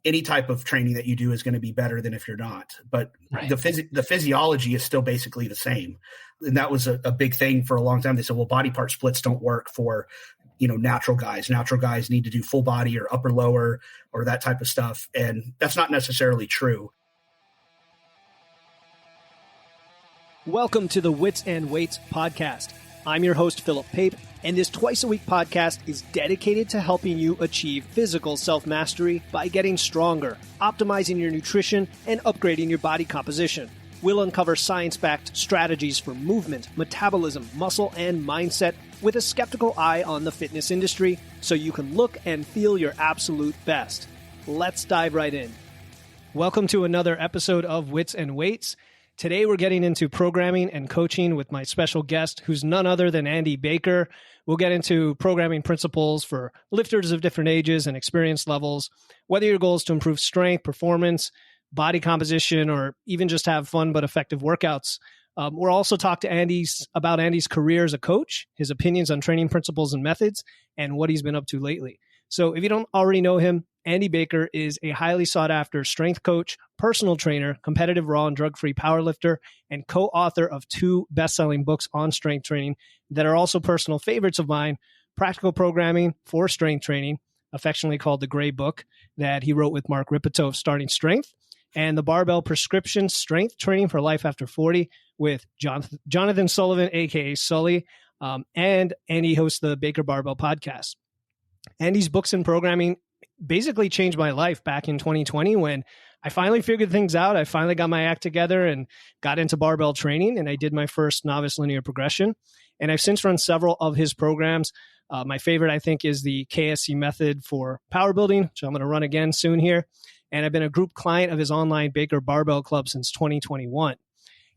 any type of training that you do is going to be better than if you're not. But Right. the physiology is still basically the same. And that was a big thing for a long time. They said, well, body part splits don't work for, natural guys. Natural guys need to do full body or upper lower or that type of stuff. And that's not necessarily true. Welcome to the Wits and Weights podcast. I'm your host, Philip Pape, and this twice-a-week podcast is dedicated to helping you achieve physical self-mastery by getting stronger, optimizing your nutrition, and upgrading your body composition. We'll uncover science-backed strategies for movement, metabolism, muscle, and mindset with a skeptical eye on the fitness industry so you can look and feel your absolute best. Let's dive right in. Welcome to another episode of Wits and Weights. Today, we're getting into programming and coaching with my special guest, who's none other than Andy Baker. We'll get into programming principles for lifters of different ages and experience levels, whether your goal is to improve strength, performance, body composition, or even just have fun but effective workouts. We'll also talk to about Andy's career as a coach, his opinions on training principles and methods, and what he's been up to lately. So if you don't already know him, Andy Baker is a highly sought-after strength coach, personal trainer, competitive raw and drug-free powerlifter, and co-author of 2 best-selling books on strength training that are also personal favorites of mine, Practical Programming for Strength Training, affectionately called the Gray Book, that he wrote with Mark Rippetoe of Starting Strength, and the Barbell Prescription Strength Training for Life After 40 with Jonathan Sullivan, a.k.a. Sully, and Andy hosts the Baker Barbell podcast. Andy's books and programming basically changed my life back in 2020 when I finally figured things out. I finally got my act together and got into barbell training, and I did my first novice linear progression. And I've since run several of his programs. My favorite, I think, is the KSC Method for power building, which I'm going to run again soon here. And I've been a group client of his online Baker Barbell Club since 2021.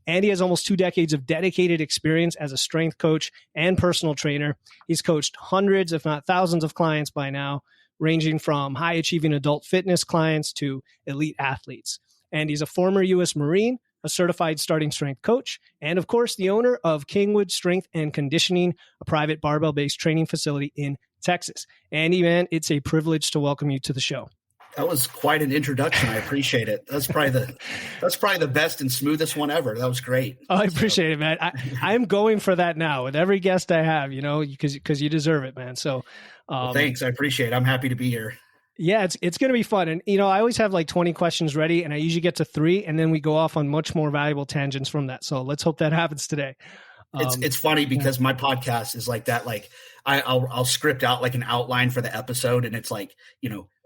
Andy has almost 2 decades of dedicated experience as a strength coach and personal trainer. He's coached hundreds, if not thousands, of clients by now, ranging from high-achieving adult fitness clients to elite athletes. And he's a former U.S. Marine, a certified starting strength coach, and of course, the owner of Kingwood Strength and Conditioning, a private barbell-based training facility in Texas. Andy, man, it's a privilege to welcome you to the show. That was quite an introduction. I appreciate it. That's probably the best and smoothest one ever. That was great. Oh, I appreciate it, man. I'm going for that now with every guest I have, because you deserve it, man. So well, thanks. I appreciate it. I'm happy to be here. Yeah, it's going to be fun. And, I always have like 20 questions ready, and I usually get to 3, and then we go off on much more valuable tangents from that. So let's hope that happens today. It's funny because my podcast is like that. Like I'll script out like an outline for the episode, and it's like,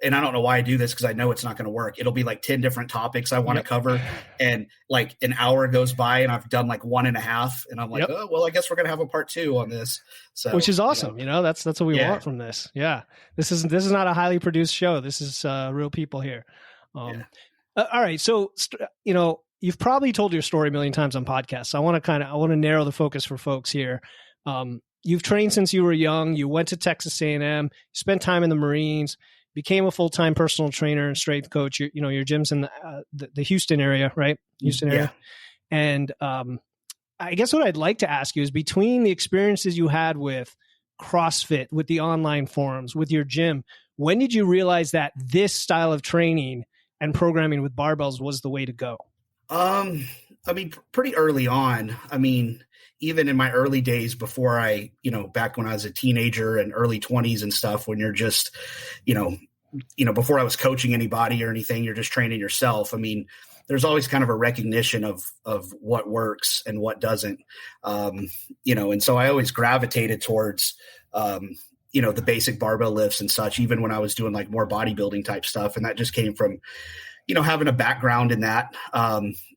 and I don't know why I do this because I know it's not going to work. It'll be like 10 different topics I want to cover. And like an hour goes by and I've done like 1.5, and I'm like, oh, well, I guess we're going to have a part 2 on this. So, which is awesome. That's what we want from this. Yeah. This is not a highly produced show. This is real people here. All right. So, you've probably told your story a million times on podcasts. So I want to narrow the focus for folks here. You've trained since you were young. You went to Texas A&M, spent time in the Marines, became a full-time personal trainer and strength coach. Your gym's in the Houston area, right? Houston area. Yeah. And I guess what I'd like to ask you is, between the experiences you had with CrossFit, with the online forums, with your gym, when did you realize that this style of training and programming with barbells was the way to go? Pretty early on. Even in my early days before I, back when I was a teenager and early 20s and stuff, when you're just, before I was coaching anybody or anything, you're just training yourself. There's always kind of a recognition of what works and what doesn't, and so I always gravitated towards, the basic barbell lifts and such, even when I was doing like more bodybuilding type stuff. And that just came from, having a background in that,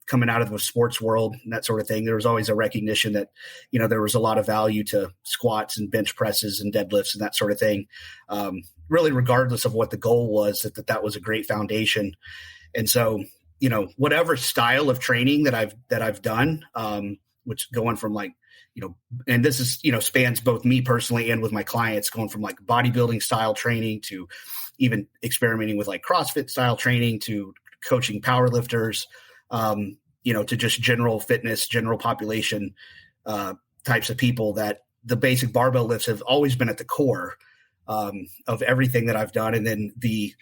coming out of the sports world and that sort of thing. There was always a recognition that, there was a lot of value to squats and bench presses and deadlifts and that sort of thing. Really, regardless of what the goal was, that was a great foundation. And so, whatever style of training that I've done, which going from like, and this is, spans both me personally and with my clients, going from like bodybuilding style training to even experimenting with like CrossFit style training to coaching powerlifters, to just general fitness, general population types of people, that the basic barbell lifts have always been at the core. of everything that I've done. And then the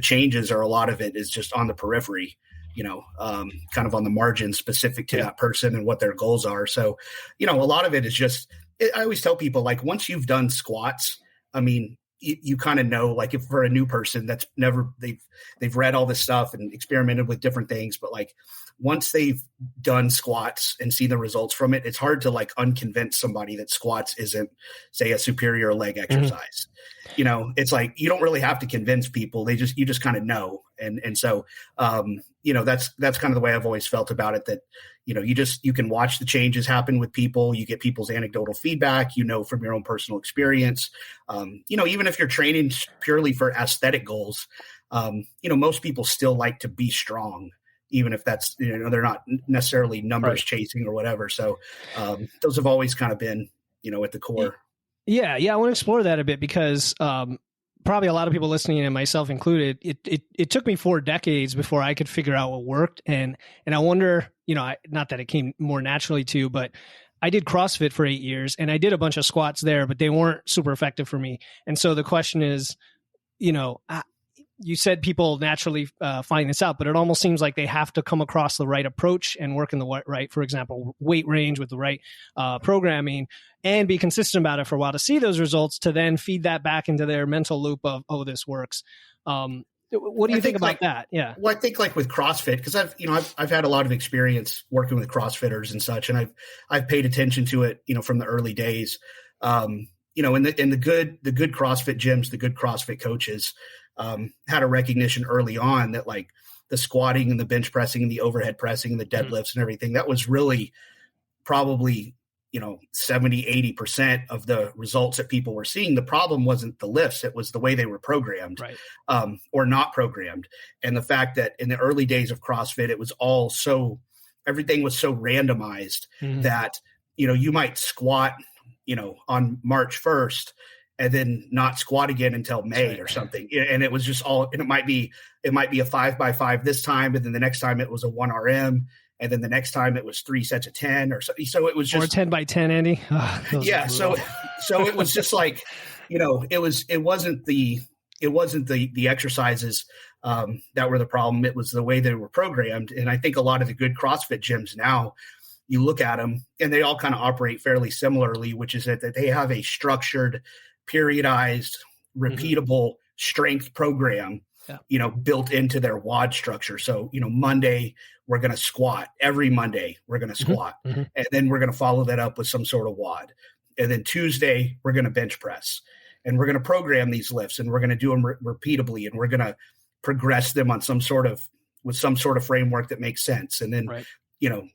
changes, or a lot of it, is just on the periphery, kind of on the margin, specific to that person and what their goals are. So, a lot of it is just, I always tell people, like, once you've done squats, I mean, you kind of know, like, if for a new person that's never, they've read all this stuff and experimented with different things, but like once they've done squats and seen the results from it, it's hard to like unconvince somebody that squats isn't, say, a superior leg exercise. It's like, you don't really have to convince people. You just kind of know. And so, that's kind of the way I've always felt about it, that, you can watch the changes happen with people. You get people's anecdotal feedback, from your own personal experience. Even if you're training purely for aesthetic goals, most people still like to be strong, even if that's, they're not necessarily numbers chasing or whatever. So those have always kind of been, at the core. Yeah. I want to explore that a bit, because probably a lot of people listening, and myself included, it took me 4 decades before I could figure out what worked. And I wonder, not that it came more naturally to, but I did CrossFit for 8 years and I did a bunch of squats there, but they weren't super effective for me. And so the question is, you said people naturally find this out, but it almost seems like they have to come across the right approach and work in the right, for example, weight range with the right programming, and be consistent about it for a while to see those results, to then feed that back into their mental loop of, oh, this works. What do you think about that? Yeah. Well, I think like with CrossFit, because I've had a lot of experience working with CrossFitters and such, and I've paid attention to it, from the early days. In the good CrossFit gyms, the good CrossFit coaches had a recognition early on that, like, the squatting and the bench pressing and the overhead pressing and the deadlifts and everything, that was really probably 70-80% of the results that people were seeing. The problem wasn't the lifts, it was the way they were programmed, or not programmed. And the fact that in the early days of CrossFit, it was all everything was so randomized that you might squat on March 1st and then not squat again until May or something. And it was just all, and it might be a 5x5 this time, and then the next time it was a 1 RM, and then the next time it was 3 sets of 10 or so. So it was just, or 10x10, Andy. Yeah. So it was just like, it wasn't the exercises that were the problem. It was the way they were programmed. And I think a lot of the good CrossFit gyms now, you look at them and they all kind of operate fairly similarly, which is that they have a structured, periodized, repeatable strength program, built into their WOD structure. So, Monday, we're going to squat. Every Monday, we're going to squat. And then we're going to follow that up with some sort of WOD. And then Tuesday, we're going to bench press. And we're going to program these lifts, and we're going to do them repeatably. And we're going to progress them on with some sort of framework that makes sense. And then,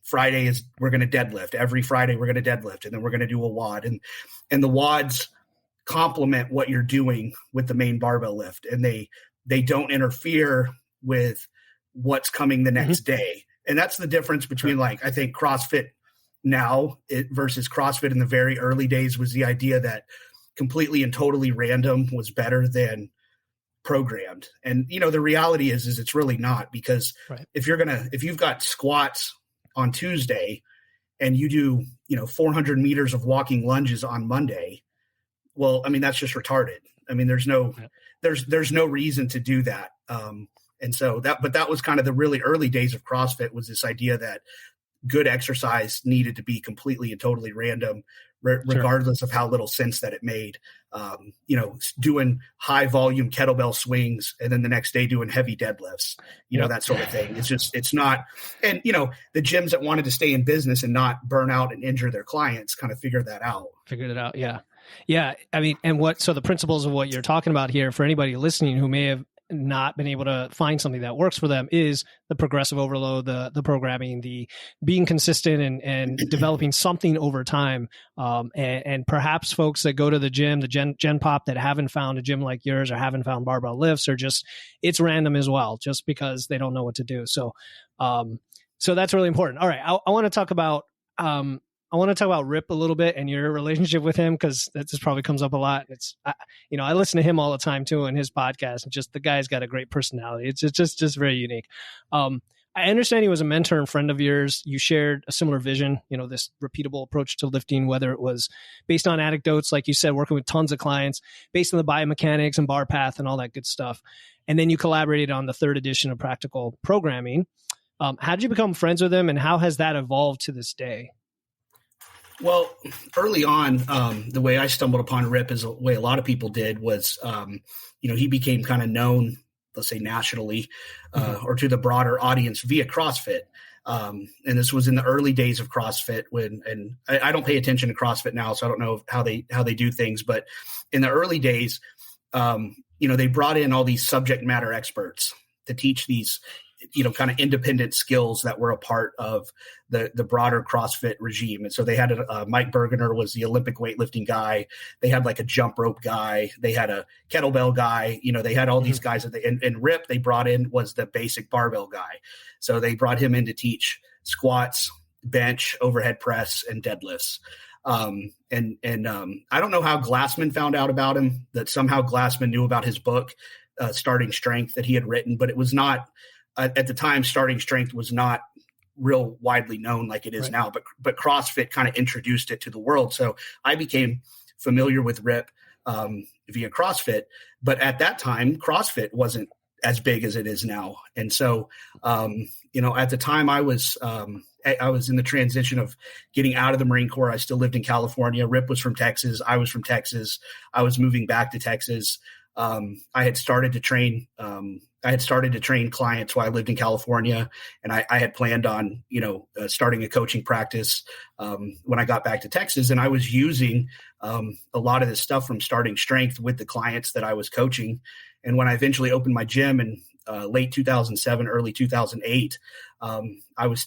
Friday we're going to deadlift. Every Friday, we're going to deadlift. And then we're going to do a WOD. And the WODs complement what you're doing with the main barbell lift. And they don't interfere with what's coming the next day. And that's the difference between, like, I think CrossFit now versus CrossFit in the very early days was the idea that completely and totally random was better than programmed. And, the reality is it's really not, because if you've got squats on Tuesday and you do, 400 meters of walking lunges on Monday, well, I mean, that's just retarded. I mean, there's no reason to do that. And so that was kind of the really early days of CrossFit, was this idea that good exercise needed to be completely and totally random, regardless of how little sense that it made. Doing high volume kettlebell swings and then the next day doing heavy deadlifts, that sort of thing. It's not, and, the gyms that wanted to stay in business and not burn out and injure their clients kind of figured it out. Yeah. Yeah. I mean, so the principles of what you're talking about here, for anybody listening who may have not been able to find something that works for them, is the progressive overload, the programming, the being consistent and developing something over time. And perhaps folks that go to the gym, the Gen Pop, that haven't found a gym like yours or haven't found barbell lifts, or just, it's random as well, just because they don't know what to do. So that's really important. All right. I want to talk about, Rip a little bit and your relationship with him, because that just probably comes up a lot. I listen to him all the time too in his podcast, and just the guy's got a great personality. It's just very unique. I understand he was a mentor and friend of yours. You shared a similar vision, this repeatable approach to lifting, whether it was based on anecdotes, like you said, working with tons of clients, based on the biomechanics and bar path and all that good stuff. And then you collaborated on the third edition of Practical Programming. How did you become friends with him, and how has that evolved to this day? Well, early on, the way I stumbled upon Rip is the way a lot of people did was, he became kind of known, let's say nationally, or to the broader audience via CrossFit. And this was in the early days of CrossFit and I don't pay attention to CrossFit now, so I don't know how they do things, but in the early days, they brought in all these subject matter experts to teach these, kind of independent skills that were a part of the broader CrossFit regime. And so they had Mike Bergener was the Olympic weightlifting guy. They had like a jump rope guy. They had a kettlebell guy. They had all these guys and Rip they brought in was the basic barbell guy. So they brought him in to teach squats, bench, overhead press, and deadlifts. I don't know how Glassman found out about him, that somehow Glassman knew about his book, Starting Strength, that he had written, but it was not, at the time, Starting Strength was not real widely known like it is now, but CrossFit kind of introduced it to the world. So I became familiar with Rip via CrossFit, but at that time, CrossFit wasn't as big as it is now. And so, at the time I was in the transition of getting out of the Marine Corps. I still lived in California. Rip was from Texas. I was from Texas. I was moving back to Texas. I had started to train clients while I lived in California, and I had planned on, starting a coaching practice when I got back to Texas. And I was using a lot of this stuff from Starting Strength with the clients that I was coaching. And when I eventually opened my gym in late 2007, early 2008, I was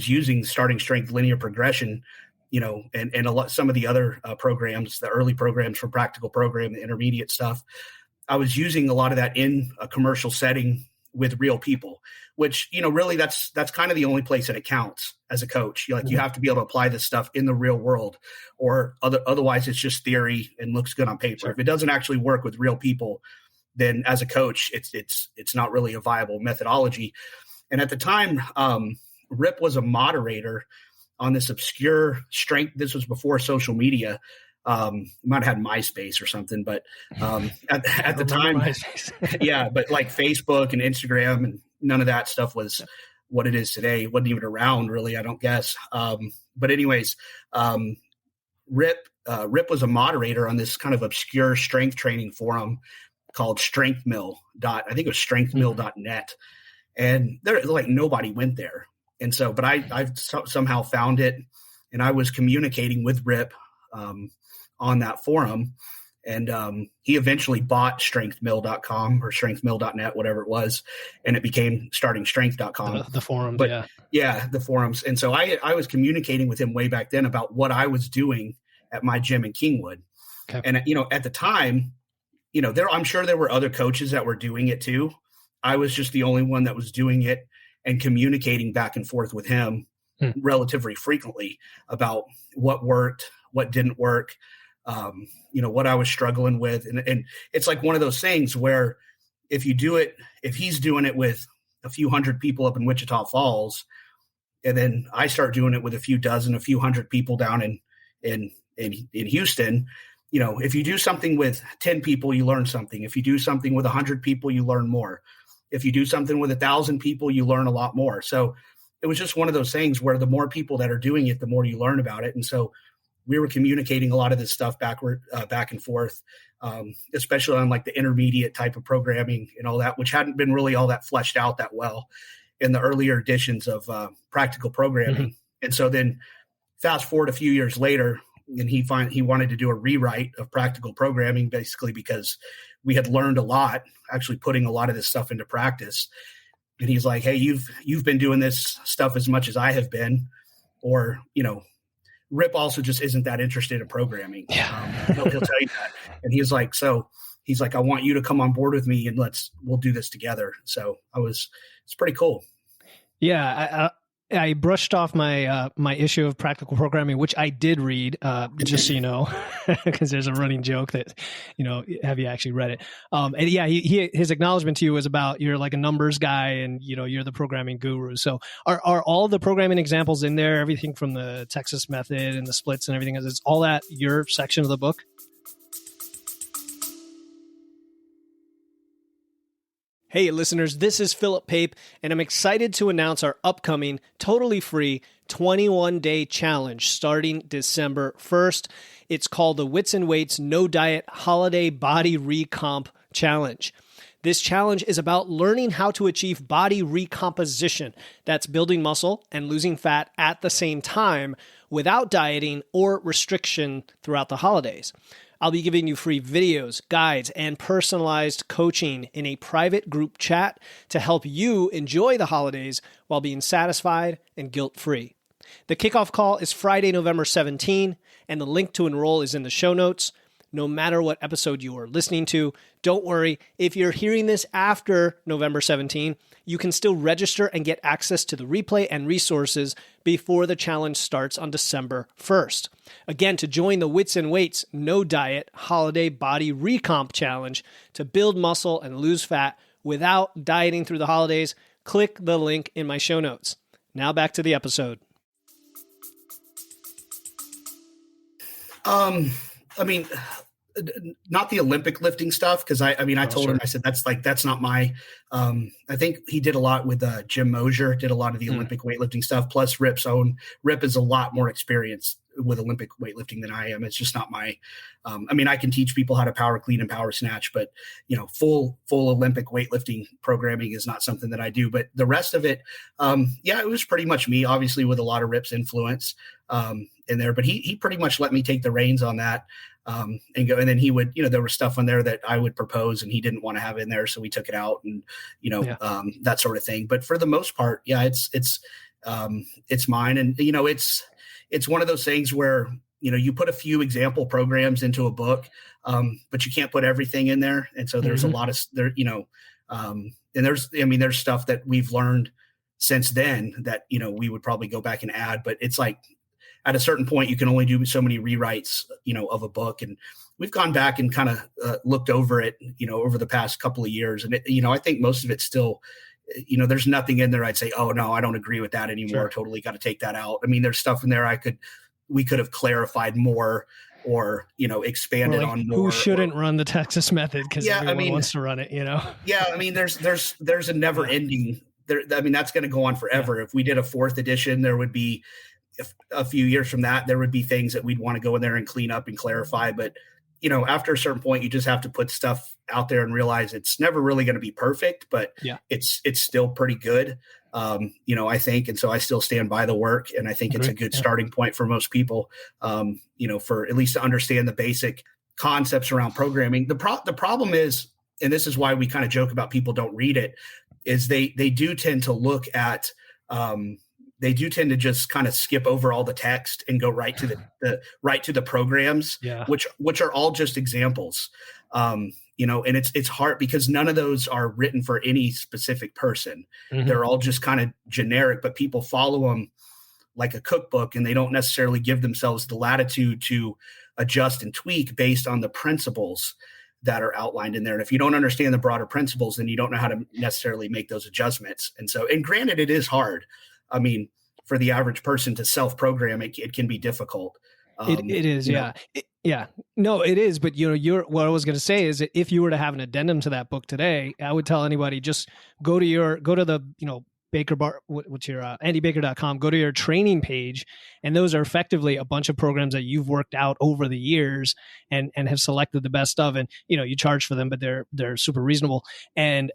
using Starting Strength linear progression, and some of the other programs, the early programs for Practical Program, the intermediate stuff. I was using a lot of that in a commercial setting with real people, which, really that's kind of the only place that it counts as a coach. You have to be able to apply this stuff in the real world, or otherwise it's just theory and looks good on paper. Sure. If it doesn't actually work with real people, then as a coach, it's not really a viable methodology. And at the time, Rip was a moderator on this obscure strength. This was before social media. Might have had MySpace or something, but at the time, yeah, but like Facebook and Instagram and none of that stuff was what it is today. It wasn't even around really, I don't guess. But anyways, Rip was a moderator on this kind of obscure strength training forum called StrengthMill. I think it was strengthmill.net. And there, like, nobody went there. And so, but I somehow found it, and I was communicating with Rip on that forum. And he eventually bought strengthmill.com or strengthmill.net, whatever it was. And it became startingstrength.com. The forums, but, yeah, the forums. And so I was communicating with him way back then about what I was doing at my gym in Kingwood. Okay. And, at the time, I'm sure there were other coaches that were doing it too. I was just the only one that was doing it and communicating back and forth with him relatively frequently about what worked, what didn't work, what I was struggling with. And it's like one of those things where if he's doing it with a few hundred people up in Wichita Falls, and then I start doing it with a few hundred people down in Houston, if you do something with 10 people, you learn something. If you do something with 100 people, you learn more. If you do something with 1,000 people, you learn a lot more. So it was just one of those things where the more people that are doing it, the more you learn about it. And so we were communicating a lot of this stuff back and forth, especially on like the intermediate type of programming and all that, which hadn't been really all that fleshed out that well in the earlier editions of Practical Programming. Mm-hmm. And so then fast forward a few years later, and he wanted to do a rewrite of Practical Programming, basically because we had learned a lot, actually putting a lot of this stuff into practice. And he's like, hey, you've been doing this stuff as much as I have been, or, Rip also just isn't that interested in programming. Yeah. He'll tell you that. And he's like, I want you to come on board with me and we'll do this together. So it's pretty cool. Yeah. I brushed off my my issue of practical programming, which I did read, just so you know, because there's a running joke that, have you actually read it? And yeah, his acknowledgement to you was about you're like a numbers guy, and you're the programming guru. So are all the programming examples in there? Everything from the Texas Method and the splits and everything, is all that your section of the book? Hey listeners, this is Philip Pape, and I'm excited to announce our upcoming totally free 21-day challenge starting December 1st. It's called the Wits and Weights No Diet Holiday Body Recomp Challenge. This challenge is about learning how to achieve body recomposition. That's building muscle and losing fat at the same time without dieting or restriction throughout the holidays. I'll be giving you free videos, guides, and personalized coaching in a private group chat to help you enjoy the holidays while being satisfied and guilt-free. The kickoff call is Friday, November 17, and the link to enroll is in the show notes. No matter what episode you are listening to, don't worry. If you're hearing this after November 17, you can still register and get access to the replay and resources before the challenge starts on December 1st. Again, to join the Wits and Weights No Diet Holiday Body Recomp Challenge to build muscle and lose fat without dieting through the holidays, click the link in my show notes. Now back to the episode. I mean, not the Olympic lifting stuff. Cause I told him, I said, that's not my, I think he did a lot with Jim Mosier, did a lot of the Olympic weightlifting stuff. Plus Rip is a lot more experienced with Olympic weightlifting than I am. It's just not my, I can teach people how to power clean and power snatch, but full Olympic weightlifting programming is not something that I do. But the rest of it, it was pretty much me, obviously with a lot of Rip's influence in there, but he pretty much let me take the reins on that. And go, and then he would, there was stuff on there that I would propose and he didn't want to have in there. So we took it out and, that sort of thing. But for the most part, it's mine. And, it's one of those things where, you put a few example programs into a book, but you can't put everything in there. And so there's a lot of there, and there's stuff that we've learned since then that, we would probably go back and add, but it's like, at a certain point, you can only do so many rewrites, of a book. And we've gone back and kind of looked over it, over the past couple of years. And, I think most of it's still, there's nothing in there I'd say, oh, no, I don't agree with that anymore. Sure. Totally got to take that out. There's stuff in there we could have clarified more or, expanded on more. Who shouldn't run the Texas Method because everyone wants to run it, Yeah, there's a never ending there. That's going to go on forever. Yeah. If we did a 4th edition, there would be, if a few years from that, there would be things that we'd want to go in there and clean up and clarify. But, after a certain point, you just have to put stuff out there and realize it's never really going to be perfect, but it's still pretty good. I think, and so I still stand by the work, and I think it's a good starting point for most people, for at least to understand the basic concepts around programming. The problem is, and this is why we kind of joke about people don't read it, is they do tend to look at, they do tend to just kind of skip over all the text and go right to the programs, which are all just examples. And it's hard because none of those are written for any specific person. Mm-hmm. They're all just kind of generic, but people follow them like a cookbook, and they don't necessarily give themselves the latitude to adjust and tweak based on the principles that are outlined in there. And if you don't understand the broader principles, then you don't know how to necessarily make those adjustments. And so, and granted, it is hard. For the average person to self-program, it can be difficult. It is. No, it is. But what I was going to say is that if you were to have an addendum to that book today, I would tell anybody, just go to the, Baker what's your andybaker.com, go to your training page. And those are effectively a bunch of programs that you've worked out over the years and have selected the best of. And, you charge for them, but they're super reasonable. And,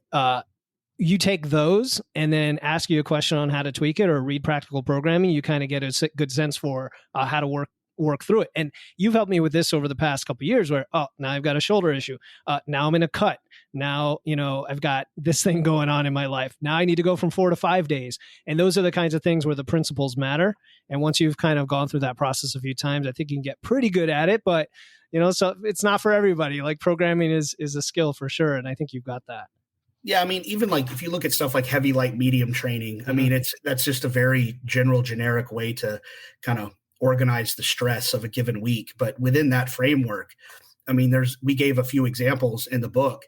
you take those and then ask you a question on how to tweak it or read practical programming, you kind of get a good sense for how to work through it. And you've helped me with this over the past couple of years where, now I've got a shoulder issue. Now I'm in a cut. Now, I've got this thing going on in my life. Now I need to go from 4 to 5 days. And those are the kinds of things where the principles matter. And once you've kind of gone through that process a few times, I think you can get pretty good at it, but so it's not for everybody. Like programming is a skill for sure. And I think you've got that. Yeah, I mean, even like if you look at stuff like heavy, light, medium training, I mean, that's just a very generic way to kind of organize the stress of a given week. But within that framework, I mean, we gave a few examples in the book,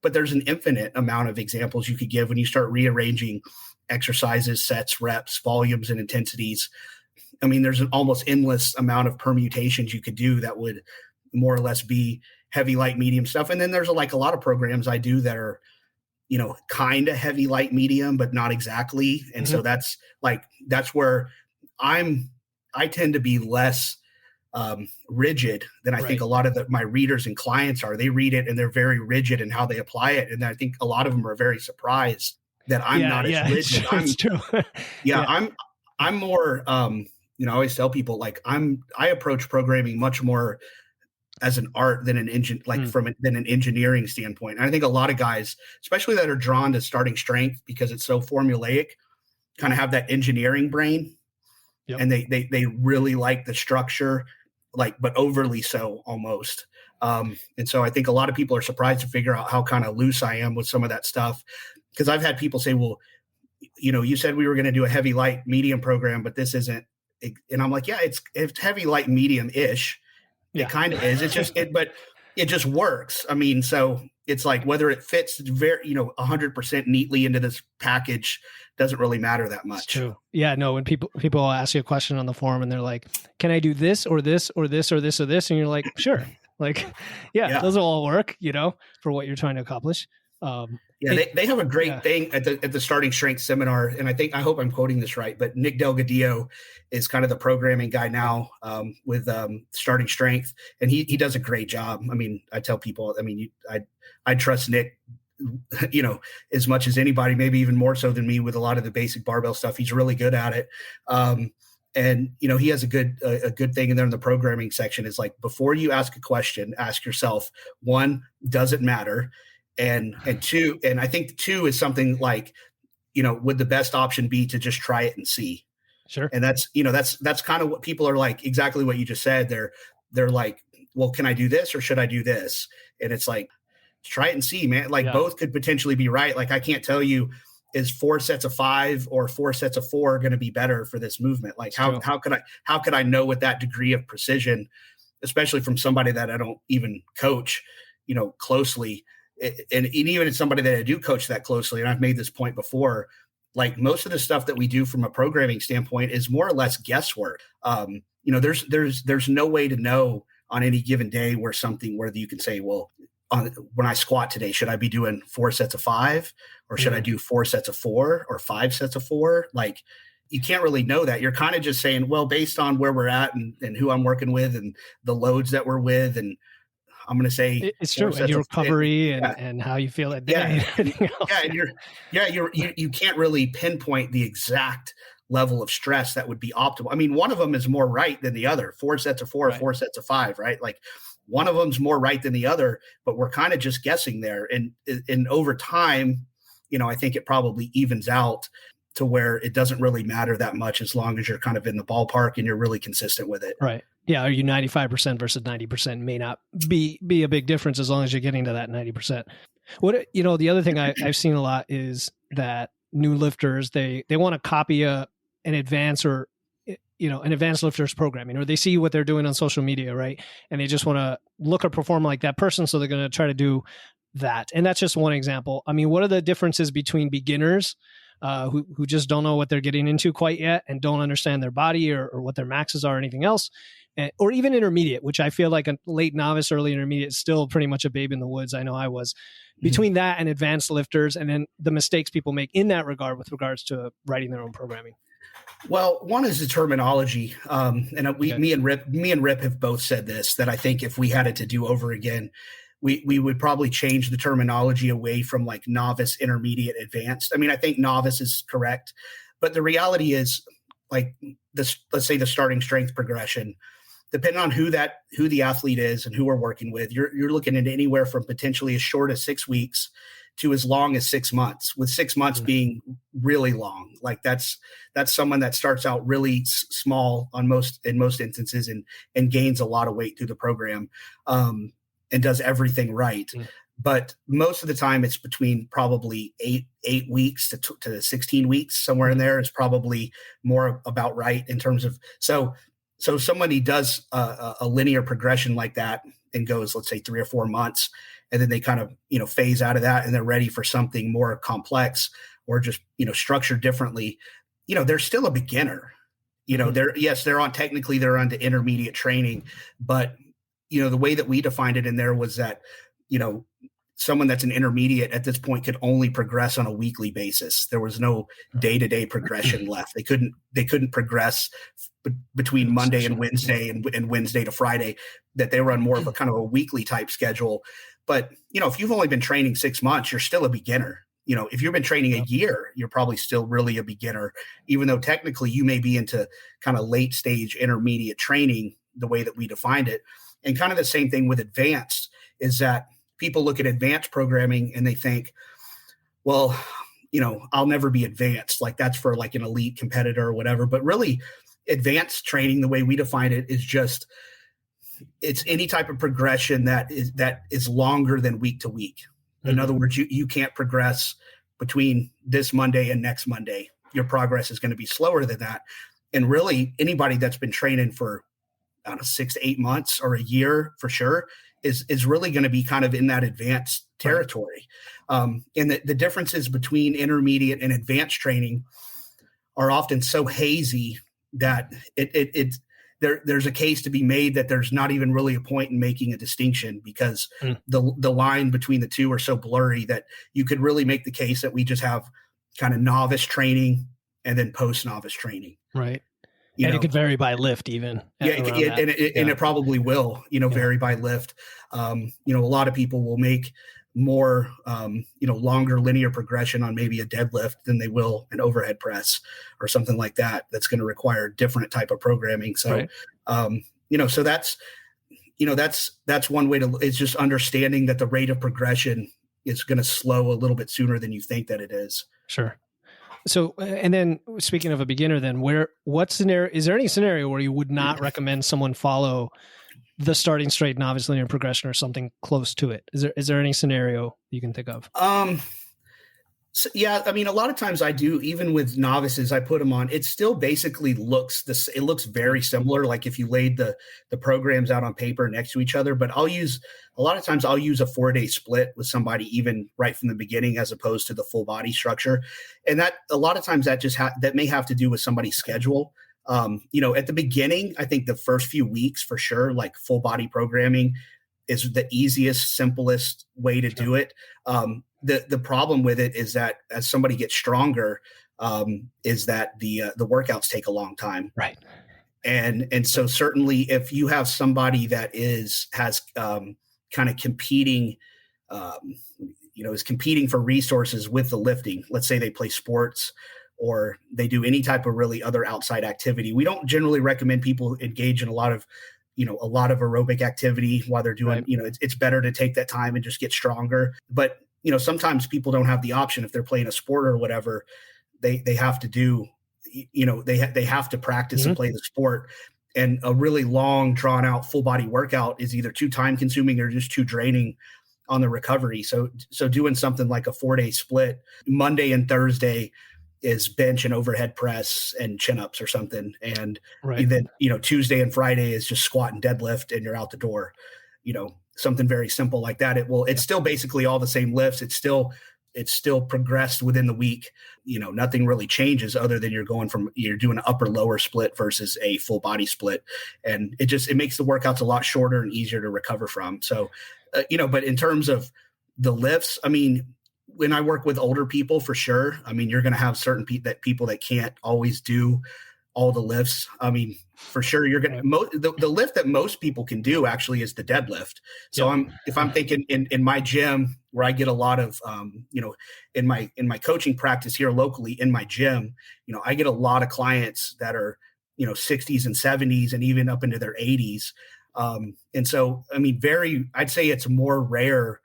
but there's an infinite amount of examples you could give when you start rearranging exercises, sets, reps, volumes, and intensities. I mean, there's an almost endless amount of permutations you could do that would more or less be heavy, light, medium stuff. And then there's like a lot of programs I do that are, kind of heavy, light, medium, but not exactly. And so that's where I tend to be less rigid than I think a lot of my readers and clients are. They read it and they're very rigid in how they apply it. And I think a lot of them are very surprised that I'm not as rigid. It's true. I'm more, I always tell people like I approach programming much more as an art than an engine, than an engineering standpoint. And I think a lot of guys, especially that are drawn to starting strength because it's so formulaic, kind of have that engineering brain. Yep. And they really like the structure, but overly so almost. And so I think a lot of people are surprised to figure out how kind of loose I am with some of that stuff. Because I've had people say, well, you said we were going to do a heavy, light, medium program, but this isn't. And I'm like, yeah, it's heavy, light, medium ish. It kind of is. It's just but it just works. I mean, so it's like whether it fits very, 100% neatly into this package doesn't really matter that much. It's true. Yeah, no, when people will ask you a question on the forum and they're like, can I do this or this or this or this or this? And you're like, sure. Like, those will all work, for what you're trying to accomplish. They have a great thing at the starting strength seminar. And I hope I'm quoting this right, but Nick Delgadillo is kind of the programming guy now with starting strength. And he does a great job. I mean, I tell people, I trust Nick, as much as anybody, maybe even more so than me with a lot of the basic barbell stuff. He's really good at it. And he has a good thing in there in the programming section is like, before you ask a question, ask yourself, one, does it matter? And two, and I think two is something like, would the best option be to just try it and see? Sure. And that's kind of what people are like, exactly what you just said. They're like, well, can I do this or should I do this? And it's like, try it and see, man. Like both could potentially be right. Like I can't tell you, is 4 sets of 5 or 4 sets of 4 going to be better for this movement? Like how could I know with that degree of precision, especially from somebody that I don't even coach, closely. And even as somebody that I do coach that closely, and I've made this point before, like most of the stuff that we do from a programming standpoint is more or less guesswork. There's no way to know on any given day where you can say, well, when I squat today, should I be doing 4 sets of 5 or should I do 4 sets of 4 or 5 sets of 4? Like you can't really know that. You're kind of just saying, well, based on where we're at and who I'm working with and the loads that we're with, and I'm going to say it's true. And your recovery and how you feel that day. You can't really pinpoint the exact level of stress that would be optimal. I mean, one of them is more right than the other. 4 sets of 4 or 4 sets of 5, right? Like one of them's more right than the other, but we're kind of just guessing there. And over time, I think it probably evens out to where it doesn't really matter that much as long as you're kind of in the ballpark and you're really consistent with it. Right. Yeah. Are you 95% versus 90% may not be a big difference as long as you're getting to that 90%. The other thing I've seen a lot is that new lifters, they want to copy an advanced or, an advanced lifters programming, or they see what they're doing on social media. Right. And they just want to look or perform like that person. So they're going to try to do that. And that's just one example. I mean, what are the differences between beginners who just don't know what they're getting into quite yet and don't understand their body or what their maxes are or anything else, or even intermediate, which I feel like a late novice, early intermediate is still pretty much a babe in the woods. I know I was. Between that and advanced lifters, and then the mistakes people make in that regard with regards to writing their own programming. Well, one is the terminology. Me and Rip have both said this, that I think if we had it to do over again, we would probably change the terminology away from like novice, intermediate, advanced. I mean, I think novice is correct, but the reality is like this, let's say the starting strength progression, depending on who the athlete is and who we're working with, you're looking at anywhere from potentially as short as 6 weeks to as long as 6 months, with 6 months being really long. Like that's someone that starts out really small in most instances and gains a lot of weight through the program. And does everything right. but most of the time it's between probably eight weeks to 16 weeks, somewhere in there is probably more about right in terms of, so somebody does a linear progression like that and goes, let's say 3 or 4 months, and then they kind of, phase out of that and they're ready for something more complex or just, structured differently. They're still a beginner. They're on to intermediate training, but the way that we defined it in there was that, someone that's an intermediate at this point could only progress on a weekly basis. There was no day-to-day progression left. They couldn't progress between Monday and Wednesday and Wednesday to Friday, that they were on more of a kind of a weekly type schedule. But, if you've only been training 6 months, you're still a beginner. If you've been training a year, you're probably still really a beginner, even though technically you may be into kind of late stage intermediate training, the way that we defined it. And kind of the same thing with advanced is that people look at advanced programming and they think, well, I'll never be advanced. Like that's for like an elite competitor or whatever. But really advanced training, the way we define it, is just, it's any type of progression that is longer than week to week. In other words, you can't progress between this Monday and next Monday. Your progress is going to be slower than that. And really anybody that's been training for 6 to 8 months or a year for sure is really going to be kind of in that advanced territory. And the differences between intermediate and advanced training are often so hazy that there's a case to be made that there's not even really a point in making a distinction, because the line between the two are so blurry that you could really make the case that we just have kind of novice training and then post-novice training. Right. It could vary by lift even. And it probably will, vary by lift. A lot of people will make more, longer linear progression on maybe a deadlift than they will an overhead press or something like that. That's going to require different type of programming. So, so that's one way to, it's just understanding that the rate of progression is going to slow a little bit sooner than you think that it is. Sure. So, and then speaking of a beginner, then is there any scenario where you would not recommend someone follow the starting straight novice linear progression or something close to it? Is there any scenario you can think of? So, yeah, I mean, a lot of times I do, even with novices, I put them on. It still basically looks it looks very similar. Like if you laid the programs out on paper next to each other, but a lot of times I'll use a 4-day split with somebody even right from the beginning, as opposed to the full body structure. And that a lot of times that just that may have to do with somebody's schedule. At the beginning, I think the first few weeks for sure, like full body programming is the easiest, simplest way to do it. The problem with it is that as somebody gets stronger, is that the workouts take a long time. Right. And so certainly if you have somebody that has kind of competing, is competing for resources with the lifting, let's say they play sports or they do any type of really other outside activity. We don't generally recommend people engage in a lot of aerobic activity while they're doing, it's better to take that time and just get stronger. But sometimes people don't have the option. If they're playing a sport or whatever, they have to do, they have to practice and play the sport. And a really long, drawn out full body workout is either too time consuming or just too draining on the recovery. So doing something like a 4-day split, Monday and Thursday is bench and overhead press and chin ups or something. And then, Tuesday and Friday is just squat and deadlift and you're out the door, something very simple like that. It's still basically all the same lifts. It's still progressed within the week. Nothing really changes other than you're doing an upper lower split versus a full body split. And it makes the workouts a lot shorter and easier to recover from. So, but in terms of the lifts, I mean, when I work with older people, for sure, I mean, you're going to have certain people that can't always do all the lifts. I mean, for sure, you're going to the lift that most people can do actually is the deadlift. So if I'm thinking in my gym where I get a lot of, in my coaching practice here locally in my gym, I get a lot of clients that are, 60s and 70s and even up into their 80s. And so, I mean, I'd say it's more rare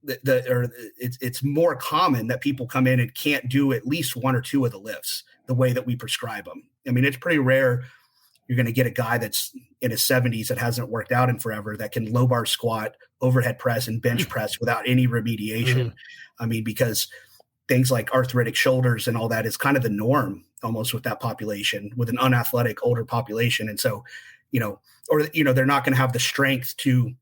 it's more common that people come in and can't do at least one or two of the lifts the way that we prescribe them. I mean, it's pretty rare you're going to get a guy that's in his 70s that hasn't worked out in forever that can low bar squat, overhead press, and bench press without any remediation. I mean, because things like arthritic shoulders and all that is kind of the norm almost with that population, with an unathletic older population. And so, they're not going to have the strength to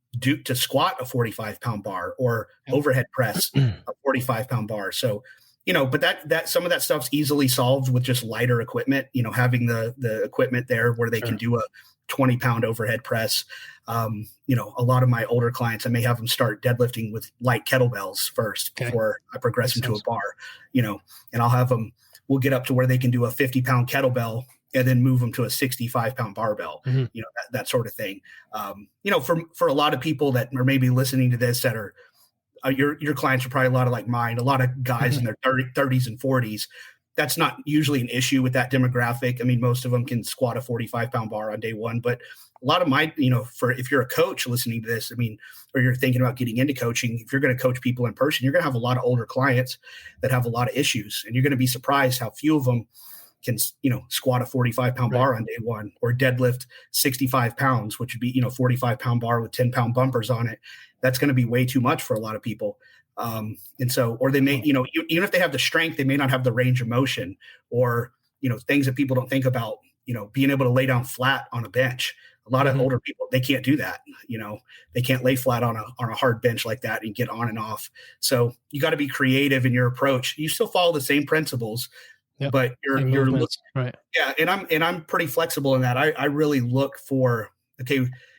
squat a 45-pound bar or overhead press a 45-pound bar. So, but that some of that stuff's easily solved with just lighter equipment, having the equipment there where they can do a 20-pound overhead press. A lot of my older clients, I may have them start deadlifting with light kettlebells first before I progress them to a bar, and we'll get up to where they can do a 50-pound kettlebell and then move them to a 65-pound barbell, that sort of thing. For a lot of people that are maybe listening to this that are, your clients are probably a lot of like mine, a lot of guys in their 30s and 40s. That's not usually an issue with that demographic. I mean, most of them can squat a 45-pound bar on day one, but a lot of my, if you're a coach listening to this, or you're thinking about getting into coaching, if you're going to coach people in person, you're going to have a lot of older clients that have a lot of issues, and you're going to be surprised how few of them can, squat a 45-pound bar on day one, or deadlift 65 pounds, which would be, 45-pound bar with 10-pound bumpers on it. That's going to be way too much for a lot of people. And so, or they may, even if they have the strength, they may not have the range of motion, or, things that people don't think about, being able to lay down flat on a bench. A lot of older people, they can't do that. They can't lay flat on a hard bench like that and get on and off. So you got to be creative in your approach. You still follow the same principles, but you're right. Yeah. And I'm pretty flexible in that. I really look for,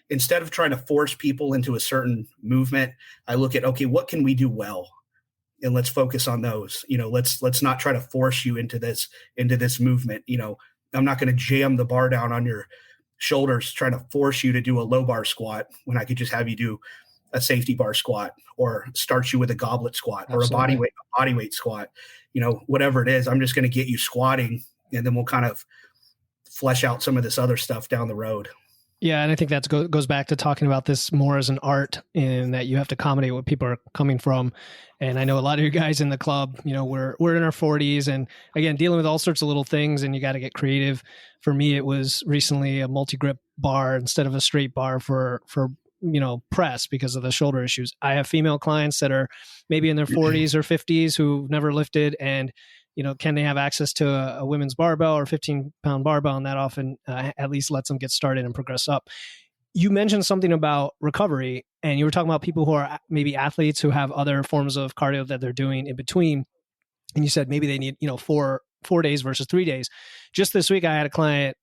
instead of trying to force people into a certain movement, I look at, what can we do well? And let's focus on those. Let's not try to force you into this movement. I'm not going to jam the bar down on your shoulders trying to force you to do a low bar squat when I could just have you do a safety bar squat, or start you with a goblet squat, or a body weight squat, whatever it is. I'm just going to get you squatting, and then we'll kind of flesh out some of this other stuff down the road. Yeah, and I think that goes back to talking about this more as an art, in that you have to accommodate what people are coming from. And I know a lot of you guys in the club, we're in our 40s, and again, dealing with all sorts of little things, and you got to get creative. For me, it was recently a multi-grip bar instead of a straight bar for press, because of the shoulder issues. I have female clients that are maybe in their 40s or 50s who've never lifted, and can they have access to a women's barbell or 15-pound barbell? And that often at least lets them get started and progress up. You mentioned something about recovery, and you were talking about people who are maybe athletes who have other forms of cardio that they're doing in between. And you said maybe they need, 4 days versus 3 days. Just this week, I had a client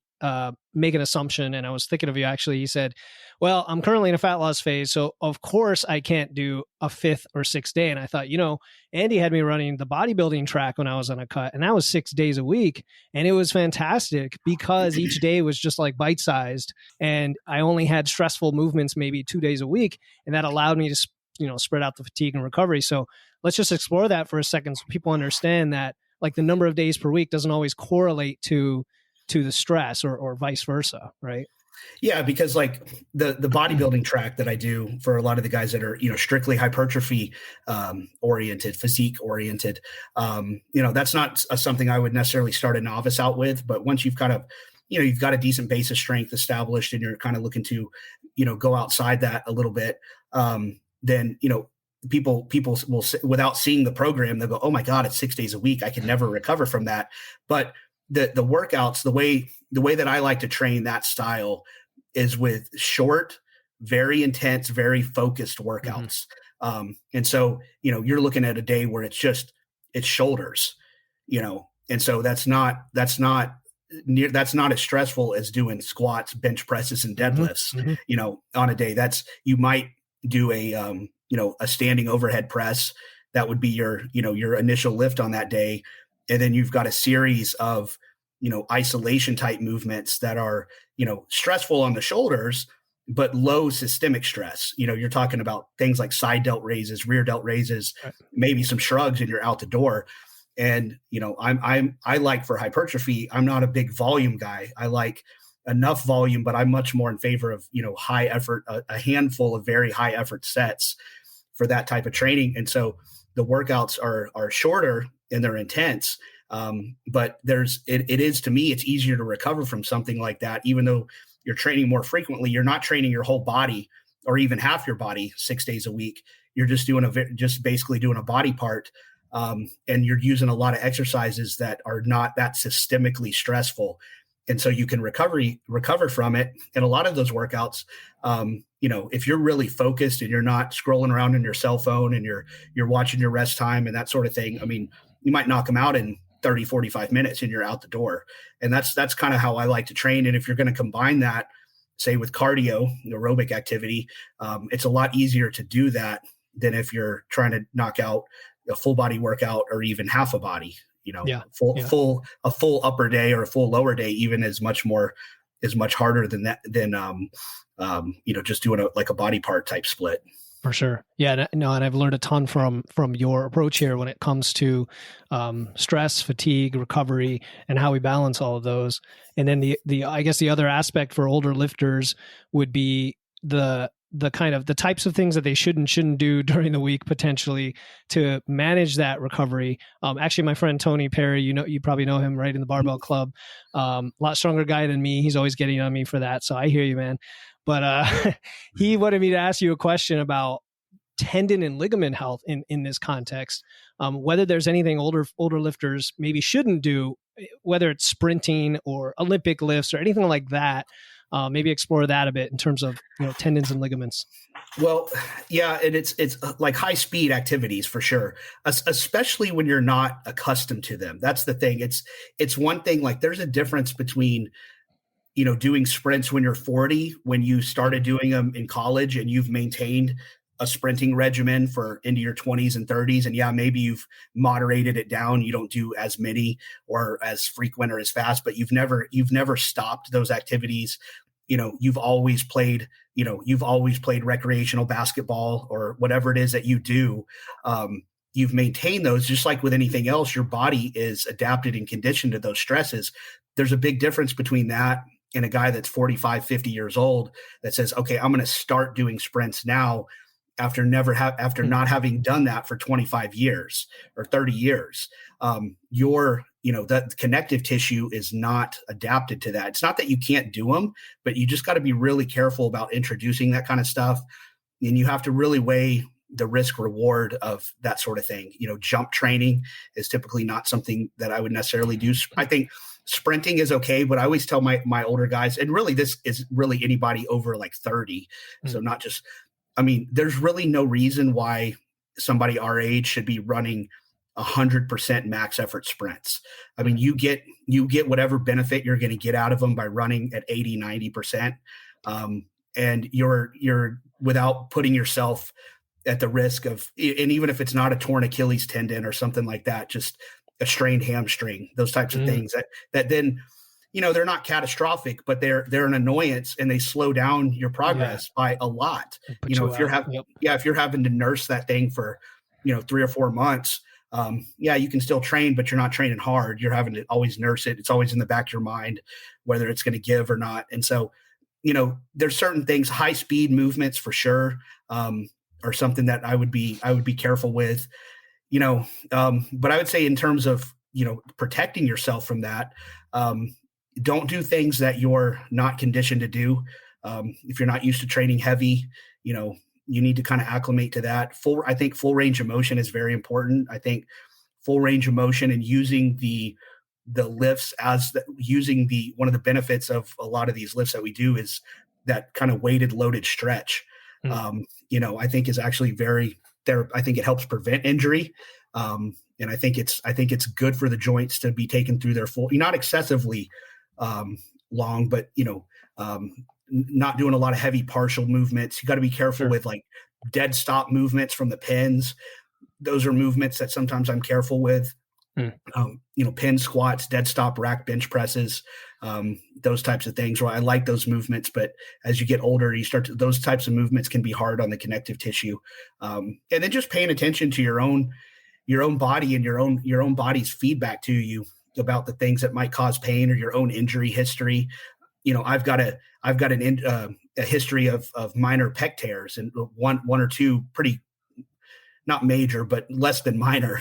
make an assumption, and I was thinking of you actually. He said, well, I'm currently in a fat loss phase, so of course I can't do a 5th or 6th day. And I thought, Andy had me running the bodybuilding track when I was on a cut, and that was 6 days a week. And it was fantastic because each day was just like bite-sized, and I only had stressful movements maybe 2 days a week. And that allowed me to, spread out the fatigue and recovery. So let's just explore that for a second, so people understand that like the number of days per week doesn't always correlate to the stress, or vice versa, right? Yeah, because like the bodybuilding track that I do for a lot of the guys that are, strictly hypertrophy oriented, physique oriented, that's not something I would necessarily start a novice out with. But once you've kind of, you've got a decent base of strength established, and you're kind of looking to, go outside that a little bit, then, people will, without seeing the program, they'll go, oh my God, it's 6 days a week, I can never recover from that. But the workouts, the way that I like to train that style is with short, very intense, very focused workouts. And so, you're looking at a day where it's shoulders, and so that's not as stressful as doing squats, bench presses, and deadlifts, on a day. You might do a standing overhead press. That would be your initial lift on that day. And then you've got a series of, isolation type movements that are, stressful on the shoulders, but low systemic stress. You're talking about things like side delt raises, rear delt raises, maybe some shrugs, and you're out the door. And, I like, for hypertrophy, I'm not a big volume guy. I like enough volume, but I'm much more in favor of, high effort, a handful of very high effort sets for that type of training. And so the workouts are shorter and they're intense. But it is, to me, it's easier to recover from something like that, even though you're training more frequently. You're not training your whole body or even half your body 6 days a week. You're just just basically doing a body part. And you're using a lot of exercises that are not that systemically stressful. And so you can recover from it. And a lot of those workouts, if you're really focused and you're not scrolling around on your cell phone and you're watching your rest time and that sort of thing, I mean, you might knock them out in 30, 45 minutes and you're out the door. And that's kind of how I like to train. And if you're going to combine that, say with cardio, aerobic activity, it's a lot easier to do that than if you're trying to knock out a full body workout or even half a body. A full upper day or a full lower day even is much harder than that, just doing a body part type split. For sure. Yeah. No, and I've learned a ton from your approach here when it comes to stress, fatigue, recovery, and how we balance all of those. And then I guess the other aspect for older lifters would be the kind of the types of things that they shouldn't do during the week, potentially, to manage that recovery. Actually, my friend Tony Perry, you probably know him, right, in the Barbell Club. A lot stronger guy than me. He's always getting on me for that. So I hear you, man. But he wanted me to ask you a question about tendon and ligament health in this context. Whether there's anything older lifters maybe shouldn't do, whether it's sprinting or Olympic lifts or anything like that. Maybe explore that a bit in terms of tendons and ligaments. Well, yeah, and it's like high speed activities for sure, especially when you're not accustomed to them. That's the thing. It's one thing, like there's a difference between doing sprints when you're 40, when you started doing them in college and you've maintained a sprinting regimen for into your 20s and 30s. And yeah, maybe you've moderated it down. You don't do as many or as frequent or as fast, but you've never stopped those activities. You've always played recreational basketball or whatever it is that you do. You've maintained those. Just like with anything else, your body is adapted and conditioned to those stresses. There's a big difference between that and a guy that's 45, 50 years old that says, okay, I'm going to start doing sprints now after not having done that for 25 years or 30 years. That connective tissue is not adapted to that. It's not that you can't do them, but you just got to be really careful about introducing that kind of stuff. And you have to really weigh the risk reward of that sort of thing. Jump training is typically not something that I would necessarily do. I think sprinting is okay, but I always tell my older guys, and really this is really anybody over like 30. So not just, there's really no reason why somebody our age should be running 100% max effort sprints. You get whatever benefit you're going to get out of them by running at 80, 90%. And you're without putting yourself at the risk of, and even if it's not a torn Achilles tendon or something like that, just a strained hamstring, those types of things that then, they're not catastrophic, but they're an annoyance and they slow down your progress by a lot. If you're having to nurse that thing for, 3 or 4 months, you can still train, but you're not training hard. You're having to always nurse it. It's always in the back of your mind, whether it's going to give or not. And so, there's certain things, high speed movements for sure, are something that I would be careful with, but I would say in terms of, protecting yourself from that, don't do things that you're not conditioned to do. If you're not used to training heavy, you need to kind of acclimate to that. I think full range of motion is very important. I think full range of motion and using the lifts one of the benefits of a lot of these lifts that we do is that kind of weighted loaded stretch. I think is actually I think it helps prevent injury. And I think it's good for the joints to be taken through their full, not excessively long, but not doing a lot of heavy partial movements. You got to be careful with like dead stop movements from the pins. Those are movements that sometimes I'm careful with. Pin squats, dead stop, rack bench presses, those types of things where I like those movements. But as you get older, those types of movements can be hard on the connective tissue. And then just paying attention to your own body and your own body's feedback to you about the things that might cause pain or your own injury history. I've got a history of minor pec tears and one or two pretty, not major, but less than minor,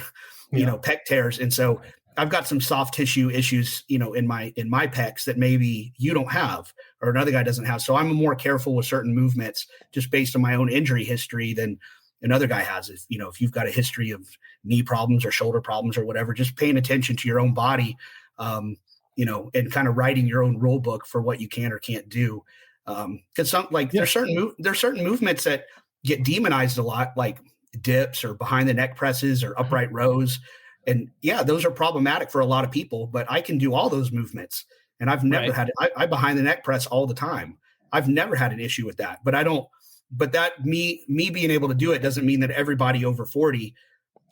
pec tears. And so I've got some soft tissue issues, in my pecs that maybe you don't have or another guy doesn't have. So I'm more careful with certain movements just based on my own injury history than another guy has. If you've got a history of knee problems or shoulder problems or whatever, just paying attention to your own body, and kind of writing your own rule book for what you can or can't do. Cause there's certain movements that get demonized a lot, like dips or behind the neck presses or upright rows. And yeah, those are problematic for a lot of people, but I can do all those movements. And I've never had, I behind the neck press all the time. I've never had an issue with that, but that me being able to do it doesn't mean that everybody over 40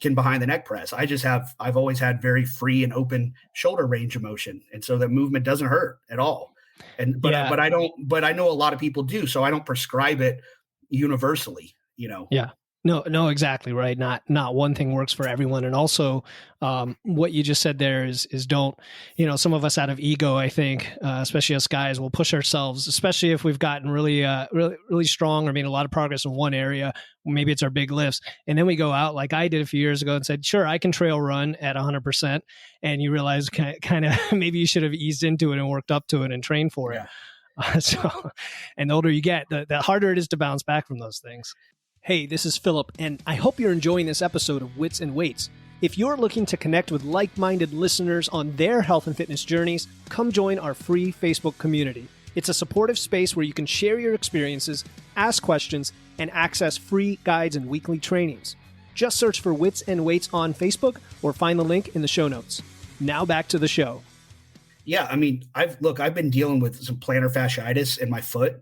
can behind the neck press. I've always had very free and open shoulder range of motion. And so that movement doesn't hurt at all. But I know a lot of people do. So I don't prescribe it universally, Yeah. No, exactly right. Not one thing works for everyone. And also, what you just said there is don't, some of us out of ego, I think, especially us guys, will push ourselves, especially if we've gotten really, really strong or made a lot of progress in one area. Maybe it's our big lifts. And then we go out like I did a few years ago and said, sure, I can trail run at 100%. And you realize kind of maybe you should have eased into it and worked up to it and trained for it. And the older you get, the harder it is to bounce back from those things. Hey, this is Philip, and I hope you're enjoying this episode of Wits and Weights. If you're looking to connect with like-minded listeners on their health and fitness journeys, come join our free Facebook community. It's a supportive space where you can share your experiences, ask questions, and access free guides and weekly trainings. Just search for Wits and Weights on Facebook or find the link in the show notes. Now back to the show. Yeah, I mean, I've been dealing with some plantar fasciitis in my foot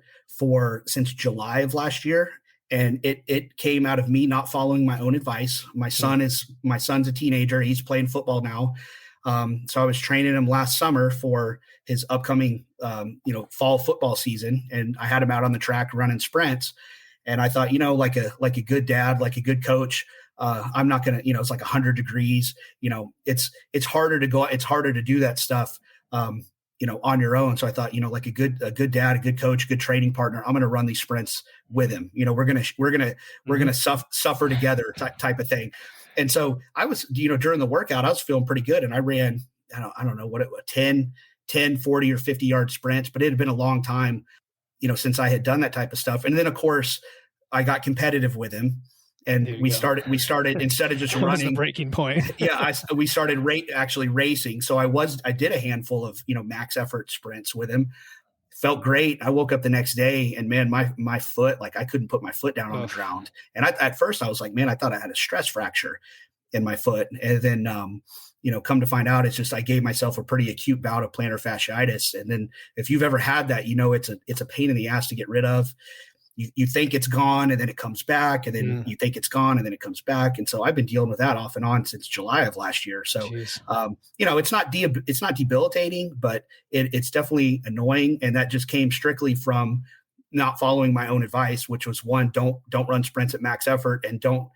since July of last year. And it came out of me not following my own advice. My son's a teenager. He's playing football now. So I was training him last summer for his upcoming, fall football season. And I had him out on the track running sprints. And I thought, like a good dad, like a good coach, I'm not going to, it's like 100 degrees, it's harder to go, it's harder to do that stuff, on your own. So I thought, like a good dad, a good coach, good training partner, I'm going to run these sprints with him. We're going to suffer together type of thing. And so I was, during the workout, I was feeling pretty good. And I ran, I don't know what it was, 10, 40 or 50 yard sprints, but it had been a long time, since I had done that type of stuff. And then of course I got competitive with him. And we started instead of just running the breaking point. We started actually racing. So I did a handful of, max effort sprints with him. Felt great. I woke up the next day and man, my foot, like I couldn't put my foot down on the ground. And at first I was like, man, I thought I had a stress fracture in my foot. And then, come to find out, it's just, I gave myself a pretty acute bout of plantar fasciitis. And then if you've ever had that, it's a pain in the ass to get rid of. You think it's gone and then it comes back and then you think it's gone and then it comes back. And so I've been dealing with that off and on since July of last year. So, it's not debilitating, but it's definitely annoying. And that just came strictly from not following my own advice, which was one, don't run sprints at max effort and don't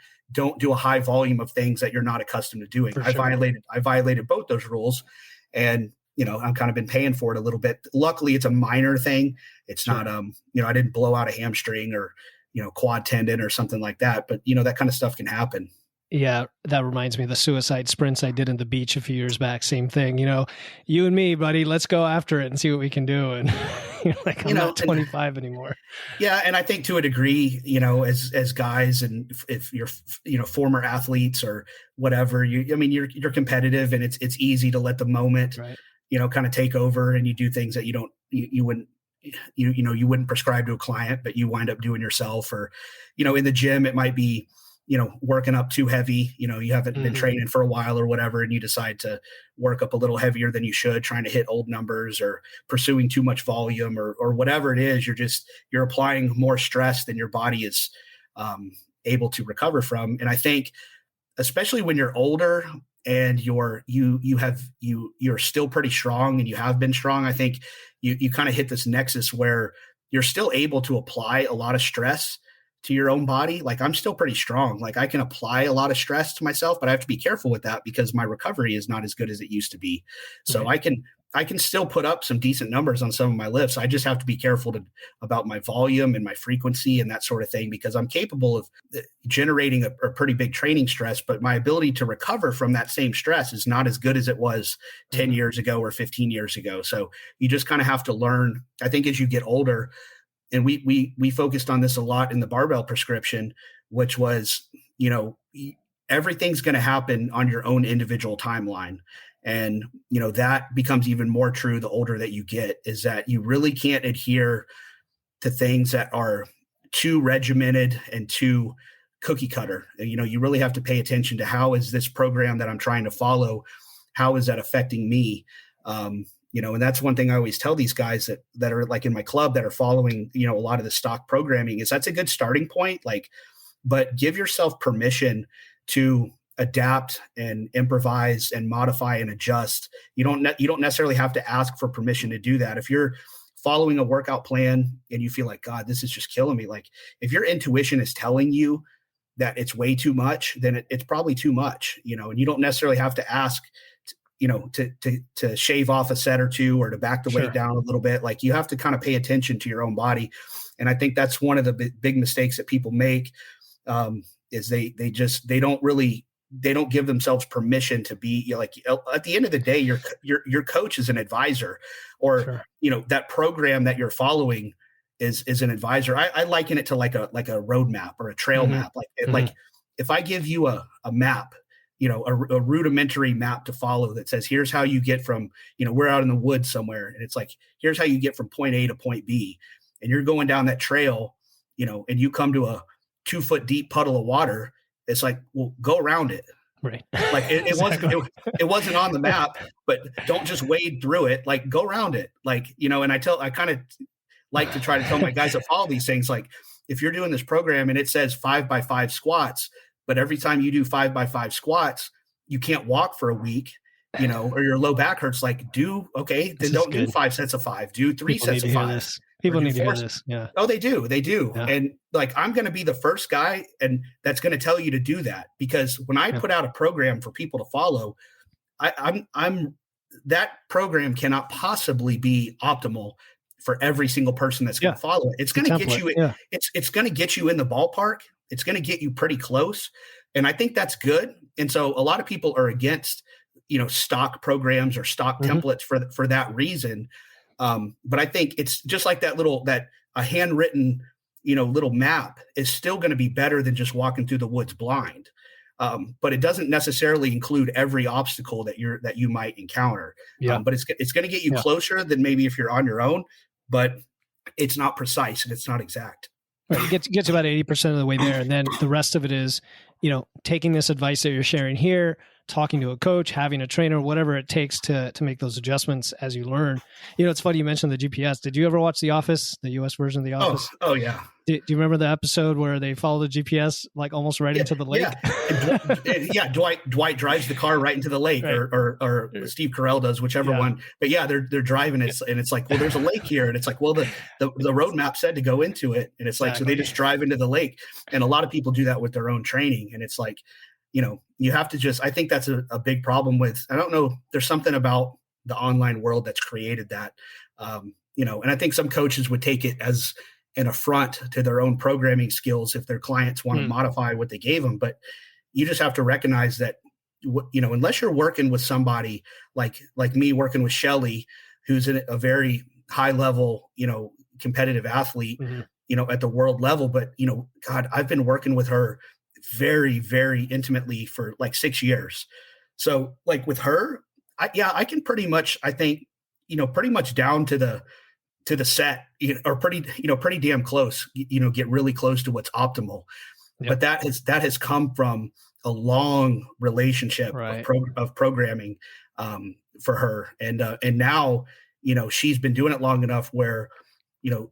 do a high volume of things that you're not accustomed to doing. I violated both those rules and, I'm kind of been paying for it a little bit. Luckily it's a minor thing. It's not, I didn't blow out a hamstring or, quad tendon or something like that, but that kind of stuff can happen. Yeah. That reminds me of the suicide sprints I did in the beach a few years back. Same thing, you and me, buddy, let's go after it and see what we can do. And I'm not 25 anymore. Yeah. And I think to a degree, as guys and if you're, former athletes or whatever, you're competitive and it's easy to let the moment, kind of take over and you do things that you wouldn't prescribe to a client, but you wind up doing yourself or, in the gym, it might be, working up too heavy, you haven't been training for a while or whatever, and you decide to work up a little heavier than you should, trying to hit old numbers or pursuing too much volume or whatever it is. You're applying more stress than your body is able to recover from. And I think, especially when you're older and you're still pretty strong and you have been strong, I think you kind of hit this nexus where you're still able to apply a lot of stress to your own body. Like I'm still pretty strong. Like I can apply a lot of stress to myself, but I have to be careful with that because my recovery is not as good as it used to be. So I can I can still put up some decent numbers on some of my lifts. I just have to be careful about my volume and my frequency and that sort of thing, because I'm capable of generating a pretty big training stress, but my ability to recover from that same stress is not as good as it was 10 years ago or 15 years ago. So you just kind of have to learn, I think, as you get older. And we focused on this a lot in the barbell prescription, which was, everything's going to happen on your own individual timeline. And, that becomes even more true the older that you get, is that you really can't adhere to things that are too regimented and too cookie cutter. You really have to pay attention to, how is this program that I'm trying to follow, how is that affecting me? And that's one thing I always tell these guys that are like in my club that are following, a lot of the stock programming, is that's a good starting point. But give yourself permission to adapt and improvise and modify and adjust. You don't necessarily have to ask for permission to do that. If you're following a workout plan and you feel like, God, this is just killing me. If your intuition is telling you that it's way too much, then it's probably too much, and you don't necessarily have to ask, to shave off a set or two, or to back the weight down a little bit. You have to kind of pay attention to your own body. And I think that's one of the big mistakes that people make, is they don't give themselves permission to be at the end of the day, your coach is an advisor, or, that program that you're following is an advisor. I liken it to like a roadmap or a trail map. Like if I give you a map, a rudimentary map to follow that says, here's how you get from, we're out in the woods somewhere, and it's like, here's how you get from point A to point B. And you're going down that trail, and you come to a 2-foot deep puddle of water. It's like, well, go around it. Right. It wasn't on the map, but don't just wade through it. Go around it. And I kind of like to try to tell my guys that follow these things, if you're doing this program and it says 5x5 squats, but every time you do 5x5 squats, you can't walk for a week, or your low back hurts, then don't do 5 sets of 5, do 3 sets of 5. People need to hear this. Yeah. Oh, they do. Yeah. And I'm going to be the first guy and that's going to tell you to do that, because when I put out a program for people to follow, I'm that program cannot possibly be optimal for every single person that's going to follow it. It's going to get you, it's going to get you in the ballpark. It's going to get you pretty close. And I think that's good. And so a lot of people are against, stock programs or stock templates for that reason. But I think it's just like a handwritten, little map is still going to be better than just walking through the woods blind. But it doesn't necessarily include every obstacle that you might encounter. But it's going to get you closer than maybe if you're on your own, but it's not precise and it's not exact. Right. It gets about 80% of the way there. And then the rest of it is, taking this advice that you're sharing here, talking to a coach, having a trainer, whatever it takes to make those adjustments as you learn. It's funny you mentioned the GPS. Did you ever watch The Office, the US version of The Office? Oh yeah. Do you remember the episode where they follow the GPS almost right into the lake? Yeah. Dwight drives the car right into the lake, right. or Steve Carell does, whichever one. But they're driving it, and it's like, well, there's a lake here, and it's like, well, the road map said to go into it, and it's like, so they just drive into the lake. And a lot of people do that with their own training, and it's like, you have to I think that's a big problem with, I don't know, there's something about the online world that's created that, and I think some coaches would take it as an affront to their own programming skills if their clients want to modify what they gave them. But you just have to recognize that, unless you're working with somebody like me working with Shelly, who's a very high level, competitive athlete, at the world level. But, God, I've been working with her very, very intimately for 6 years. So with her, I can pretty much, I think, pretty much down to the set, or pretty damn close, get really close to what's optimal. Yep. But that has come from a long relationship of programming for her. And now, she's been doing it long enough where,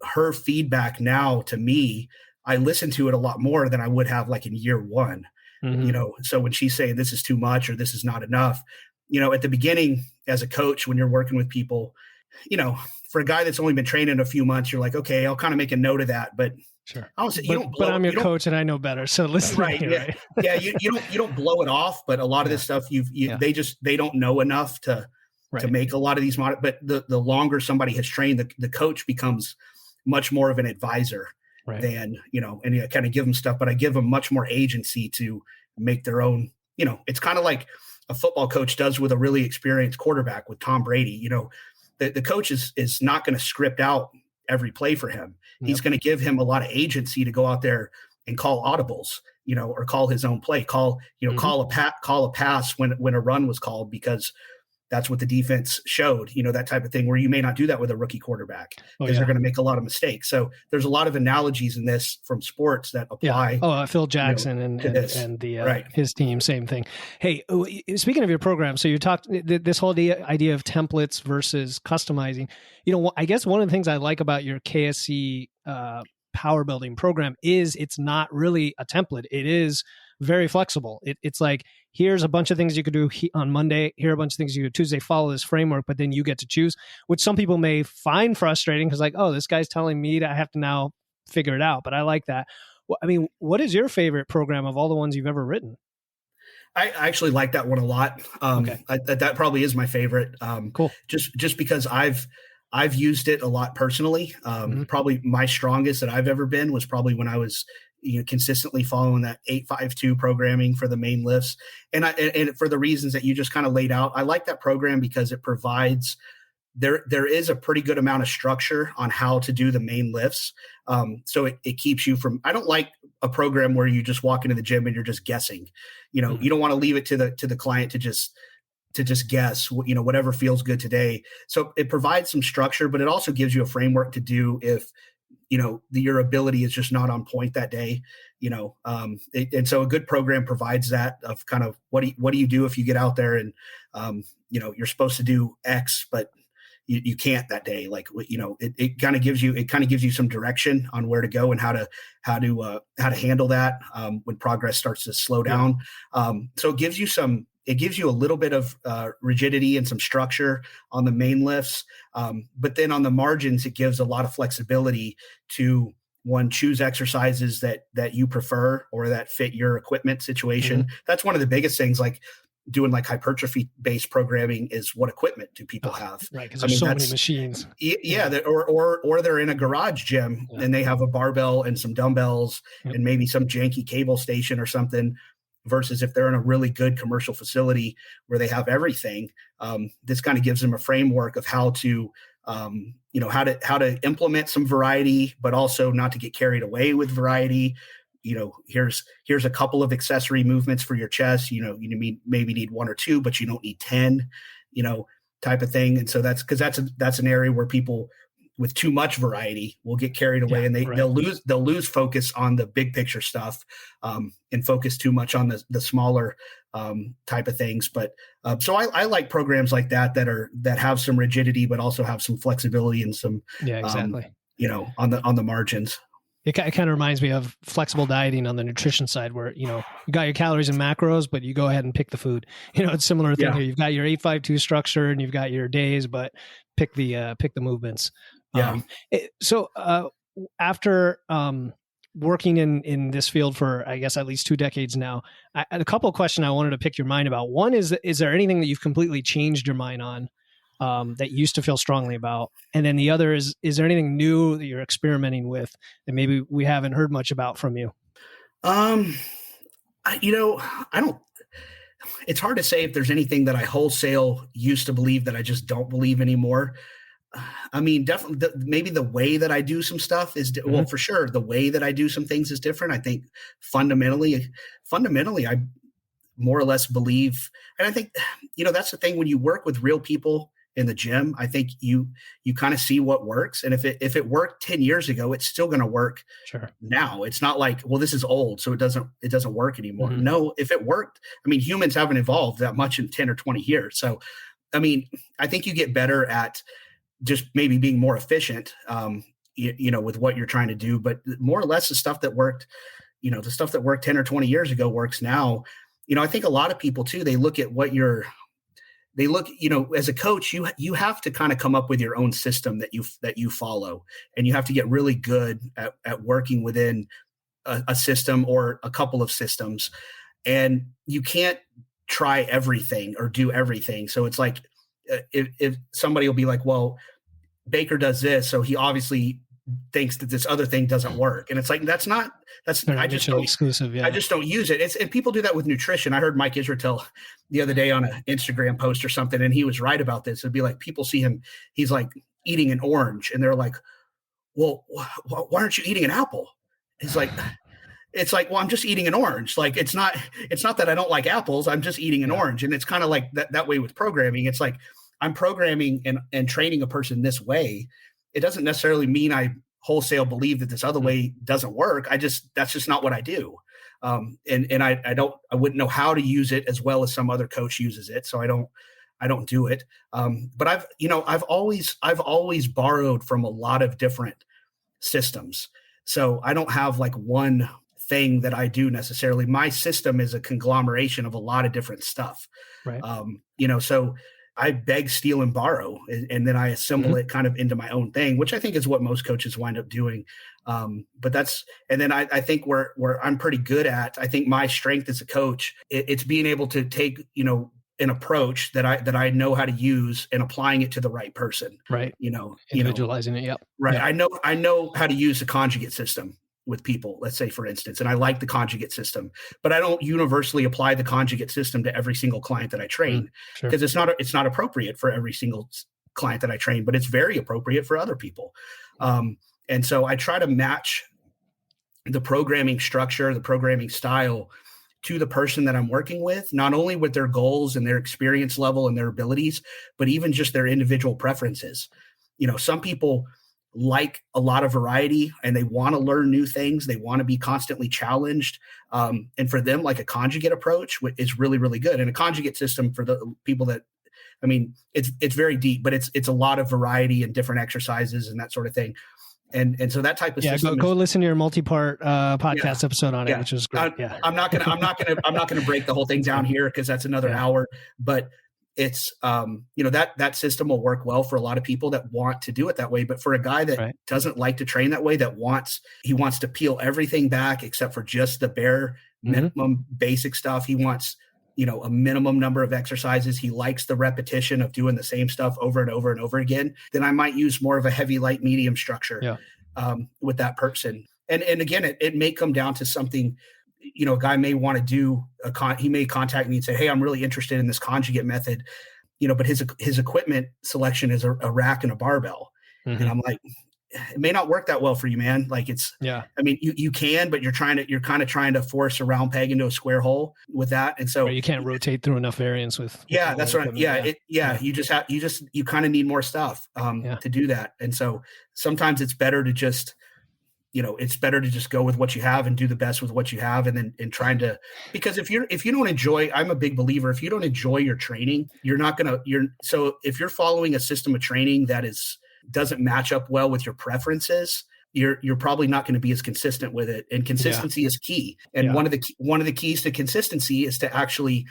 her feedback now to me, I listen to it a lot more than I would have in year one. So when she's saying this is too much or this is not enough, at the beginning as a coach, when you're working with people, for a guy that's only been training a few months, you're like, okay, I'll kind of make a note of that. But sure, but I'm your coach and I know better. So listen, right? Yeah, you don't blow it off. But a lot of this stuff, they don't know enough to to make a lot of these but the longer somebody has trained, the coach becomes much more of an advisor than, and I kind of give them stuff, but I give them much more agency to make their own, it's kind of like a football coach does with a really experienced quarterback with Tom Brady. The coach is not going to script out every play for him. Yep. He's going to give him a lot of agency to go out there and call audibles, or call his own play, call a pass when a run was called, because that's what the defense showed, that type of thing, where you may not do that with a rookie quarterback because they're going to make a lot of mistakes. So there's a lot of analogies in this from sports that apply. Yeah. Phil Jackson and his team, same thing. Hey, speaking of your program, so you talked this whole idea of templates versus customizing. I guess one of the things I like about your KSC power building program is it's not really a template. It is very flexible. It's like, here's a bunch of things you could do on Monday. Here are a bunch of things you could do Tuesday. Follow this framework, but then you get to choose, which some people may find frustrating because, like, oh, this guy's telling me that I have to now figure it out. But I like that. Well, I mean, what is your favorite program of all the ones you've ever written? I actually like that one a lot. That probably is my favorite. Cool. Just because I've used it a lot personally. Probably my strongest that I've ever been was probably when I was consistently following that 852 programming for the main lifts. And for the reasons that you just kind of laid out, I like that program because it provides, there is a pretty good amount of structure on how to do the main lifts. So it keeps you from, I don't like a program where you just walk into the gym and you're just guessing, you don't want to leave it to the client to just guess, whatever feels good today. So it provides some structure, but it also gives you a framework to do if, your ability is just not on point that day, and so a good program provides that of kind of what do you do if you get out there and, you're supposed to do X, but you can't that day. Like, it kind of gives you some direction on where to go and how to handle that when progress starts to slow down. So it gives you a little bit of rigidity and some structure on the main lifts. But then on the margins, it gives a lot of flexibility to choose exercises that you prefer or that fit your equipment situation. That's one of the biggest things, like doing like hypertrophy based programming, is what equipment do people have? Right. Cause there's so many machines. Or they're in a garage gym and they have a barbell and some dumbbells and maybe some janky cable station or something. Versus if they're in a really good commercial facility where they have everything, this kind of gives them a framework of how to implement some variety, but also not to get carried away with variety. Here's a couple of accessory movements for your chest. You maybe need one or two, but you don't need 10, type of thing. And so that's an area where people with too much variety will get carried away, and they'll lose focus on the big picture stuff, and focus too much on the smaller type of things. But so I like programs like that have some rigidity, but also have some flexibility and some on the margins. It kind of reminds me of flexible dieting on the nutrition side, where, you got your calories and macros, but you go ahead and pick the food. It's similar thing here. You've got your 852 structure and you've got your days, but pick the movements. So after working in this field for, I guess, at least 2 decades now, a couple of questions I wanted to pick your mind about. One is there anything that you've completely changed your mind on that you used to feel strongly about? And then the other is there anything new that you're experimenting with that maybe we haven't heard much about from you? I don't, it's hard to say if there's anything that I wholesale used to believe that I just don't believe anymore. I mean, definitely maybe the way that I do some stuff is, well, for sure, the way that I do some things is different. I think fundamentally, I more or less believe, and I think, that's the thing when you work with real people in the gym, I think you kind of see what works. And if it worked 10 years ago, it's still going to work now. It's not like, well, this is old, so it doesn't work anymore. No, if it worked, I mean, humans haven't evolved that much in 10 or 20 years. So, I mean, I think you get better at just maybe being more efficient, with what you're trying to do, but more or less the stuff that worked 10 or 20 years ago works now. I think a lot of people too, they look at as a coach, you have to kind of come up with your own system that you follow, and you have to get really good at working within a system or a couple of systems, and you can't try everything or do everything. So it's like, if somebody will be like, well, Baker does this, so he obviously thinks that this other thing doesn't work. And it's like, I just don't exclusive. Yeah. I just don't use it. And people do that with nutrition. I heard Mike Israel the other day on an Instagram post or something, and he was right about this. It'd be like, people see him, he's like eating an orange, and they're like, well, why aren't you eating an apple? He's like, it's like, well, I'm just eating an orange. Like, it's not that I don't like apples. I'm just eating an orange. And it's kind of like that way with programming. It's like, I'm programming and training a person this way. It doesn't necessarily mean I wholesale believe that this other way doesn't work. That's just not what I do. And I wouldn't know how to use it as well as some other coach uses it. So I don't do it. But I've always borrowed from a lot of different systems. So I don't have like one thing that I do necessarily. My system is a conglomeration of a lot of different stuff. Right. So I beg, steal, and borrow, and then I assemble it kind of into my own thing, which I think is what most coaches wind up doing. And then I think where I'm pretty good at, I think my strength as a coach, it's being able to take, an approach that I know how to use and applying it to the right person. Right. Individualizing it. Yep. Right. Yep. I know how to use the conjugate system with people, let's say, for instance, and I like the conjugate system, but I don't universally apply the conjugate system to every single client that I train, because it's not appropriate for every single client that I train, but it's very appropriate for other people. And so I try to match the programming structure, the programming style to the person that I'm working with, not only with their goals and their experience level and their abilities, but even just their individual preferences. Some people like a lot of variety and they want to learn new things. They want to be constantly challenged. And for them, like a conjugate approach is really, really good. And a conjugate system, for the people that, it's very deep, but it's a lot of variety and different exercises and that sort of thing. And so that type of system. Go listen to your multi-part podcast episode on it, which is great. I'm not gonna break the whole thing down here, because that's another hour. But it's that system will work well for a lot of people that want to do it that way. But for a guy that doesn't like to train that way, he wants to peel everything back except for just the bare minimum basic stuff. He wants a minimum number of exercises. He likes the repetition of doing the same stuff over and over and over again. Then I might use more of a heavy, light, medium structure with that person. And again, it may come down to something. A guy may want to do he may contact me and say, hey, I'm really interested in this conjugate method, but his equipment selection is a rack and a barbell. And I'm like, it may not work that well for you, man. Like you can, but you're kind of trying to force a round peg into a square hole with that. And so you can't rotate through enough variance with that's right. You kind of need more stuff to do that. And so sometimes it's better to just, go with what you have and do the best with what you have. And trying to, because if you don't enjoy, I'm a big believer, if you don't enjoy your training, so if you're following a system of training that doesn't match up well with your preferences, you're probably not going to be as consistent with it. And consistency is key. And one of the keys to consistency is to actually,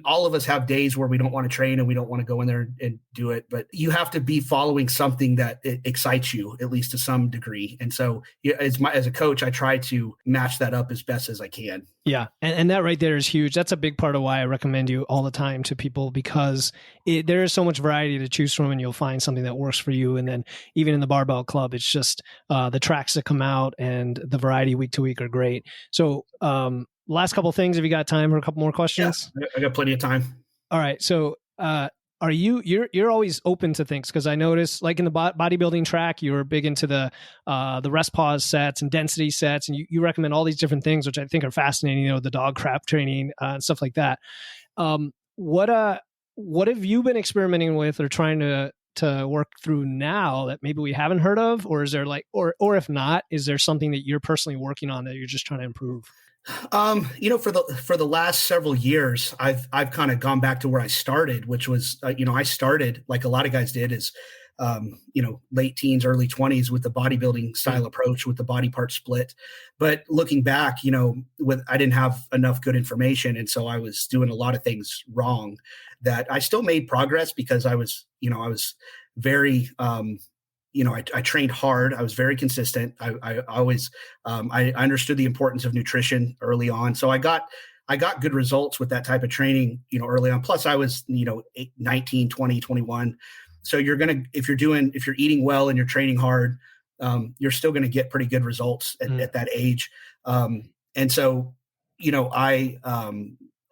all of us have days where we don't want to train and we don't want to go in there and do it, but you have to be following something that excites you, at least to some degree. And so as a coach, I try to match that up as best as I can. Yeah. And that right there is huge. That's a big part of why I recommend you all the time to people, because there is so much variety to choose from, and you'll find something that works for you. And then even in the Barbell Club, it's just the tracks that come out and the variety week to week are great. So last couple of things, have you got time for a couple more questions? Yeah, I got plenty of time. All right. So are you're always open to things? Because I noticed, like in the bodybuilding track, you were big into the rest pause sets and density sets, and you recommend all these different things, which I think are fascinating. The dog crap training and stuff like that. What have you been experimenting with or trying to work through now that maybe we haven't heard of, or is there or if not, is there something that you're personally working on that you're just trying to improve? For the last several years, I've kind of gone back to where I started, which was, I started like a lot of guys did, is, late teens, early 20s with the bodybuilding style approach with the body part split. But looking back, I didn't have enough good information. And so I was doing a lot of things wrong that I still made progress, because I was very, I trained hard. I was very consistent. I always, I understood the importance of nutrition early on. So I got I got good results with that type of training, early on. Plus I was, 19, 20, 21. So if you're eating well and you're training hard, you're still going to get pretty good results at that age. And so,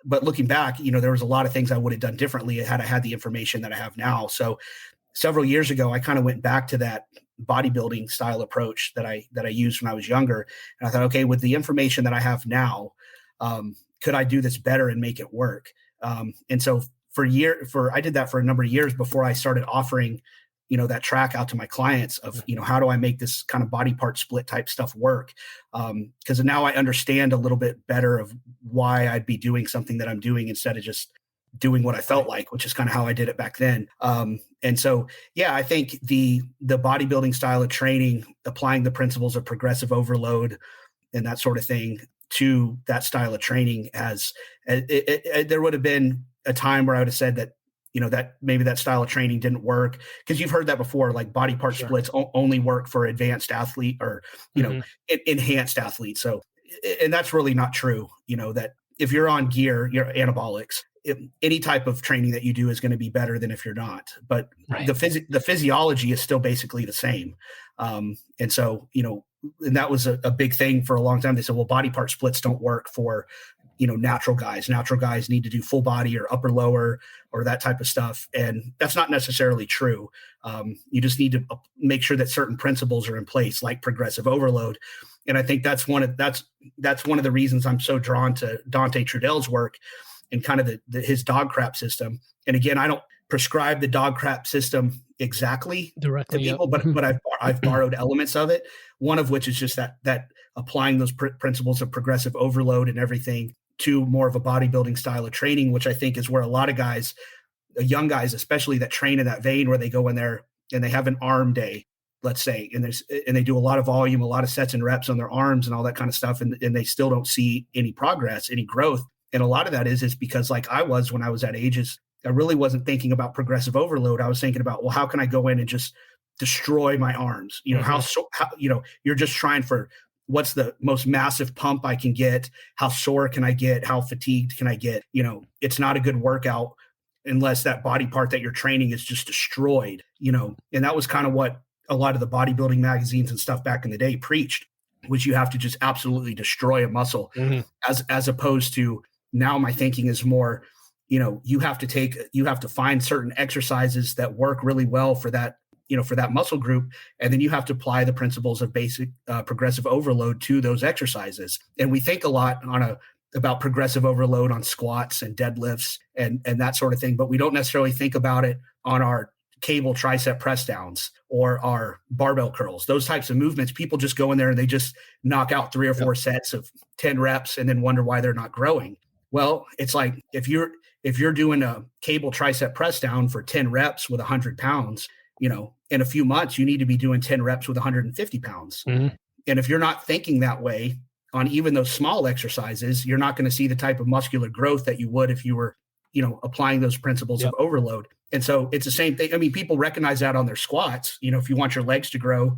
but looking back, there was a lot of things I would have done differently had I had the information that I have now. So several years ago, I kind of went back to that bodybuilding style approach that I used when I was younger. And I thought, okay, with the information that I have now, could I do this better and make it work? And so I did that for a number of years before I started offering, that track out to my clients of, how do I make this kind of body part split type stuff work? Because now I understand a little bit better of why I'd be doing something that I'm doing instead of just doing what I felt like, which is kind of how I did it back then. And so, yeah, I think the bodybuilding style of training, applying the principles of progressive overload and that sort of thing to that style of training there would have been a time where I would have said that, that maybe that style of training didn't work, because you've heard that before, like body part splits only work for advanced athlete or, enhanced athletes. So, and that's really not true, that if you're on gear, you're anabolics, any type of training that you do is going to be better than if you're not, but the physiology is still basically the same. And so, and that was a big thing for a long time. They said, well, body part splits don't work for, natural guys. Natural guys need to do full body or upper lower or that type of stuff. And that's not necessarily true. You just need to make sure that certain principles are in place, like progressive overload. And I think that's one of the reasons I'm so drawn to Dante Trudell's work and kind of his dog crap system. And again, I don't prescribe the dog crap system exactly directly to people, but I've borrowed elements of it. One of which is just that applying those principles of progressive overload and everything to more of a bodybuilding style of training, which I think is where a lot of guys, young guys, especially that train in that vein, where they go in there and they have an arm day, let's say, and they do a lot of volume, a lot of sets and reps on their arms and all that kind of stuff. And they still don't see any progress, any growth. And a lot of that is because like I was when I was at ages, I really wasn't thinking about progressive overload. I was thinking about, well, how can I go in and just destroy my arms? How you're just trying for what's the most massive pump I can get? How sore can I get? How fatigued can I get? It's not a good workout unless that body part that you're training is just destroyed, and that was kind of what a lot of the bodybuilding magazines and stuff back in the day preached, which you have to just absolutely destroy a muscle, as opposed to now my thinking is more, you have to find certain exercises that work really well for that, for that muscle group. And then you have to apply the principles of basic progressive overload to those exercises. And we think a lot about progressive overload on squats and deadlifts and that sort of thing, but we don't necessarily think about it on our cable tricep press downs or our barbell curls. Those types of movements, people just go in there and they just knock out 3 or 4 sets of 10 reps and then wonder why they're not growing. Well, it's like if you're doing a cable tricep press down for 10 reps with 100 pounds, in a few months, you need to be doing 10 reps with 150 pounds. And if you're not thinking that way on even those small exercises, you're not going to see the type of muscular growth that you would if you were, applying those principles of overload. And so it's the same thing. I mean, people recognize that on their squats. If you want your legs to grow,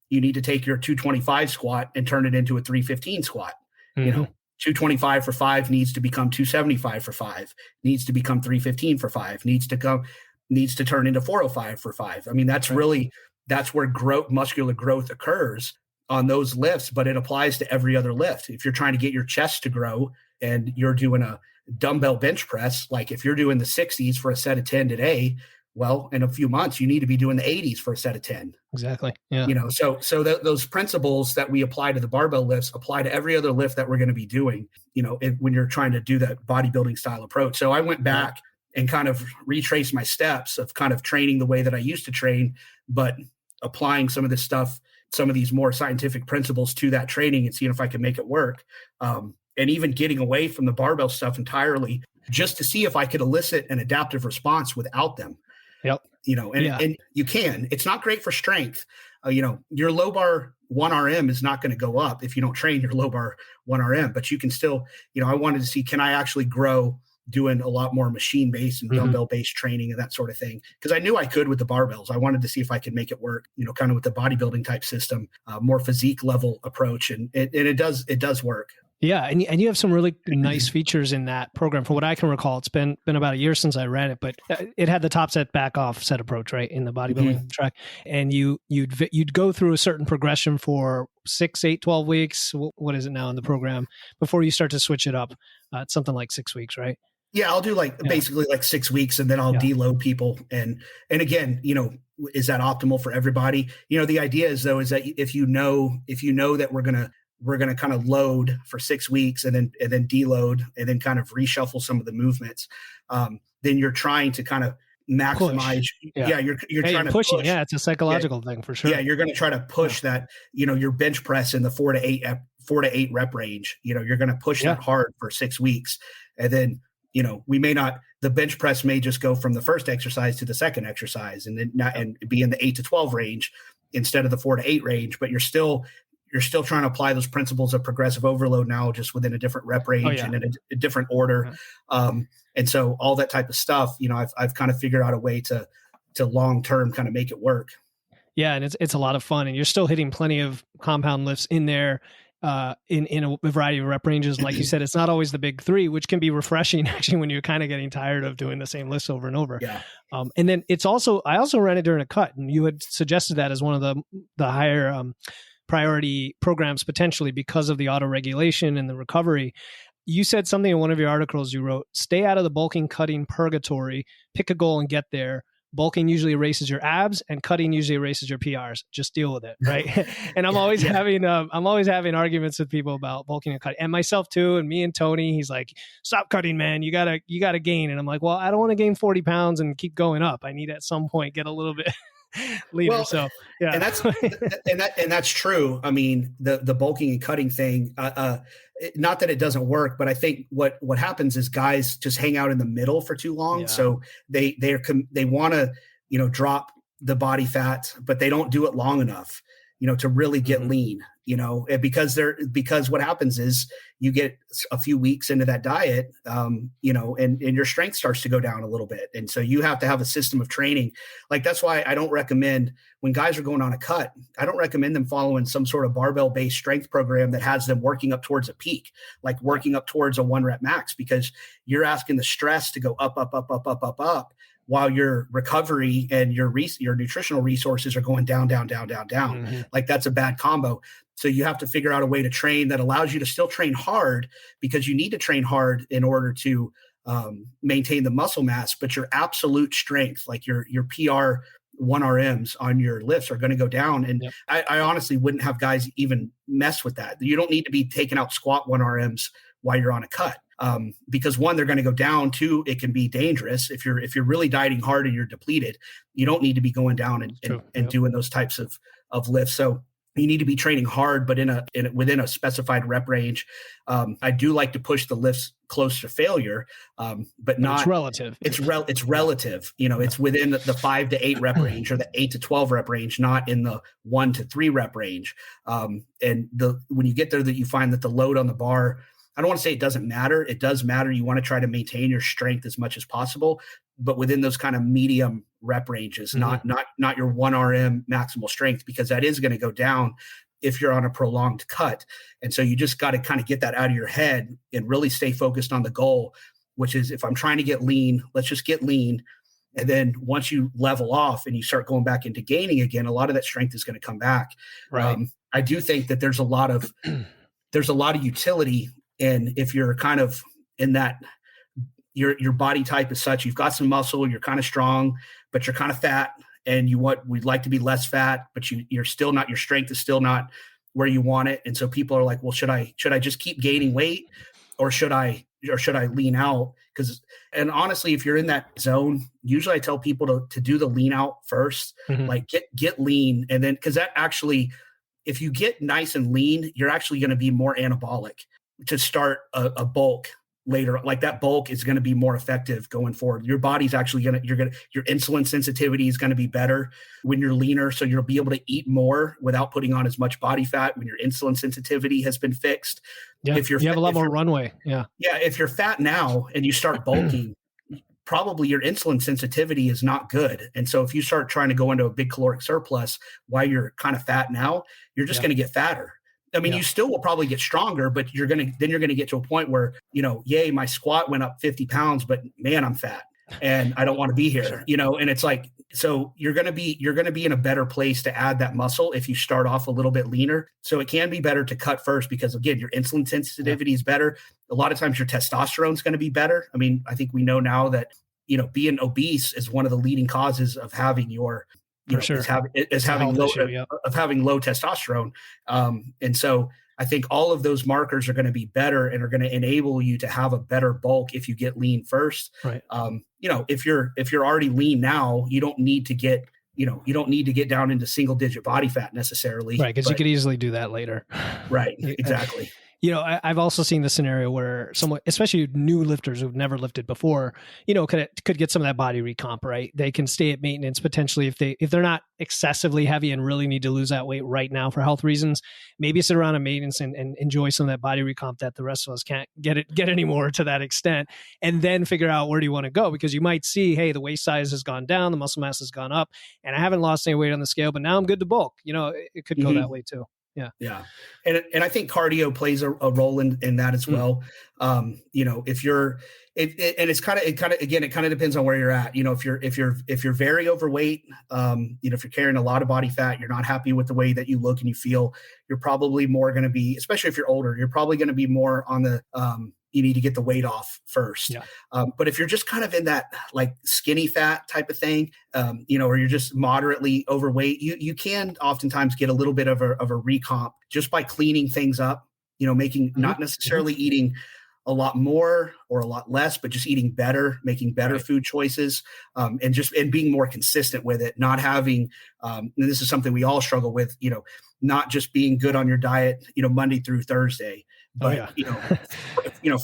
you need to take your 225 squat and turn it into a 315 squat. 225 for 5 needs to become 275 for 5, needs to become 315 for 5, needs to turn into 405 for 5. I mean, that's where muscular growth occurs on those lifts, but it applies to every other lift. If you're trying to get your chest to grow and you're doing a dumbbell bench press, like if you're doing the 60s for a set of 10 today, well, in a few months, you need to be doing the 80s for a set of 10. Exactly. Yeah. So those principles that we apply to the barbell lifts apply to every other lift that we're going to be doing, when you're trying to do that bodybuilding style approach. So I went back and kind of retraced my steps of kind of training the way that I used to train, but applying some of this stuff, some of these more scientific principles to that training and seeing if I can make it work. And even getting away from the barbell stuff entirely, just to see if I could elicit an adaptive response without them. Yep. And you can. It's not great for strength. Your low bar 1RM is not going to go up if you don't train your low bar 1RM, but you can still, I wanted to see, can I actually grow doing a lot more machine-based and dumbbell-based training and that sort of thing? Because I knew I could with the barbells. I wanted to see if I could make it work, kind of with the bodybuilding type system, more physique level approach. And it does work. Yeah, and you have some really nice features in that program. From what I can recall, it's been about a year since I ran it, but it had the top set, back off set approach, right, in the bodybuilding track. And you'd go through a certain progression for 6, 8, 12 weeks. What is it now in the program before you start to switch it up? It's something like 6 weeks, right? Yeah, I'll do basically 6 weeks, and then I'll deload people. And again, is that optimal for everybody? The idea is that if you know that we're gonna kind of load for 6 weeks and then deload and then kind of reshuffle some of the movements, then you're trying to kind of maximize. You're trying to pushing. Push. Yeah, it's a psychological thing for sure. Yeah, you're going to try to push that. Your bench press in the 4 to 8 rep range. You're going to push that hard for 6 weeks, and then we may not. The bench press may just go from the first exercise to the second exercise, and then and be in the 8 to 12 range instead of the 4 to 8 range. But you're still trying to apply those principles of progressive overload now, just within a different rep range and in a different order. And so all that type of stuff, I've kind of figured out a way to long-term kind of make it work. Yeah. And it's a lot of fun, and you're still hitting plenty of compound lifts in there, in a variety of rep ranges. Like you said, it's not always the big 3, which can be refreshing actually when you're kind of getting tired of doing the same lifts over and over. Yeah. And then I also ran it during a cut, and you had suggested that as one of the higher, priority programs potentially because of the auto regulation and the recovery. You said something in one of your articles you wrote: stay out of the bulking cutting purgatory, pick a goal and get there. Bulking usually erases your abs, and cutting usually erases your PRs. Just deal with it, right? And I'm always having arguments with people about bulking and cutting, and myself too. And me and Tony, he's like, "Stop cutting, man. You gotta gain." And I'm like, "Well, I don't want to gain 40 pounds and keep going up. I need at some point get a little bit leader." Well, so yeah, and that's true. I mean, the bulking and cutting thing. Not that it doesn't work, but I think what happens is guys just hang out in the middle for too long. Yeah. So they want to drop the body fat, but they don't do it long enough to really get lean. Because what happens is you get a few weeks into that diet, and your strength starts to go down a little bit. And so you have to have a system of training. Like, that's why I don't recommend, when guys are going on a cut, I don't recommend them following some sort of barbell based strength program that has them working up towards a peak, like working up towards a 1 rep max, because you're asking the stress to go up, while your recovery and your nutritional resources are going down. Mm-hmm. Like, that's a bad combo. So you have to figure out a way to train that allows you to still train hard, because you need to train hard in order to maintain the muscle mass, but your absolute strength, like your PR 1RMs on your lifts, are going to go down. And I honestly wouldn't have guys even mess with that. You don't need to be taking out squat 1RMs while you're on a cut. Because 1, they're going to go down. 2, it can be dangerous. If you're really dieting hard and you're depleted, you don't need to be going down and doing those types of lifts. So you need to be training hard, but within a specified rep range. I do like to push the lifts close to failure, but not. It's relative. It's relative. It's within the 5 to 8 rep range, or the 8 to 12 rep range, not in the 1 to 3 rep range. And when you get there, that you find that the load on the bar, I don't want to say it doesn't matter. It does matter. You want to try to maintain your strength as much as possible, but within those kind of medium rep ranges, not your 1 RM maximal strength, because that is going to go down if you're on a prolonged cut. And so you just got to kind of get that out of your head and really stay focused on the goal, which is, if I'm trying to get lean, let's just get lean. And then once you level off and you start going back into gaining again, a lot of that strength is going to come back. Right. I do think that there's a lot of utility. And if you're kind of in that, your body type is such, you've got some muscle, you're kind of strong, but you're kind of fat, and we'd like to be less fat, but you're still not, your strength is still not where you want it. And so people are like, well, should I just keep gaining weight, or should I lean out? And honestly, if you're in that zone, usually I tell people to do the lean out first, like get lean. And then, cause that actually, if you get nice and lean, you're actually going to be more anabolic to start a bulk later. Like, that bulk is going to be more effective going forward. Your body's actually your insulin sensitivity is going to be better when you're leaner. So you'll be able to eat more without putting on as much body fat when your insulin sensitivity has been fixed. Yeah. You have a lot more runway. Yeah. Yeah. If you're fat now and you start bulking, probably your insulin sensitivity is not good. And so if you start trying to go into a big caloric surplus while you're kind of fat now, you're just going to get fatter. I mean, you still will probably get stronger, but you're going to get to a point where, yay, my squat went up 50 pounds, but man, I'm fat and I don't want to be here, and it's like, so you're going to be in a better place to add that muscle if you start off a little bit leaner. So it can be better to cut first because, again, your insulin sensitivity is better. A lot of times your testosterone is going to be better. I mean, I think we know now that, being obese is one of the leading causes of having your, having low testosterone. And so I think all of those markers are going to be better and are going to enable you to have a better bulk if you get lean first. Right. If you're already lean now, you don't need to get down into single digit body fat necessarily. Right. Because you could easily do that later. Right. Exactly. I've also seen the scenario where someone, especially new lifters who've never lifted before, could get some of that body recomp, right? They can stay at maintenance potentially if they're not excessively heavy and really need to lose that weight right now for health reasons. Maybe sit around at maintenance and enjoy some of that body recomp that the rest of us can't get anymore to that extent, and then figure out where do you want to go, because you might see, hey, the waist size has gone down, the muscle mass has gone up, and I haven't lost any weight on the scale, but now I'm good to bulk. It could go that way too. Yeah. Yeah. And I think cardio plays a role in that as well. If you're, it kind of depends on where you're at. If you're very overweight, if you're carrying a lot of body fat, you're not happy with the way that you look and you feel, you're probably more going to be, especially if you're older, you're probably going to be more on the, you need to get the weight off first. Yeah. But if you're just kind of in that like skinny fat type of thing, or you're just moderately overweight, you can oftentimes get a little bit of a recomp just by cleaning things up, making not necessarily eating a lot more or a lot less, but just eating better, making better food choices, and being more consistent with it, not having, and this is something we all struggle with, not just being good on your diet, Monday through Thursday, but,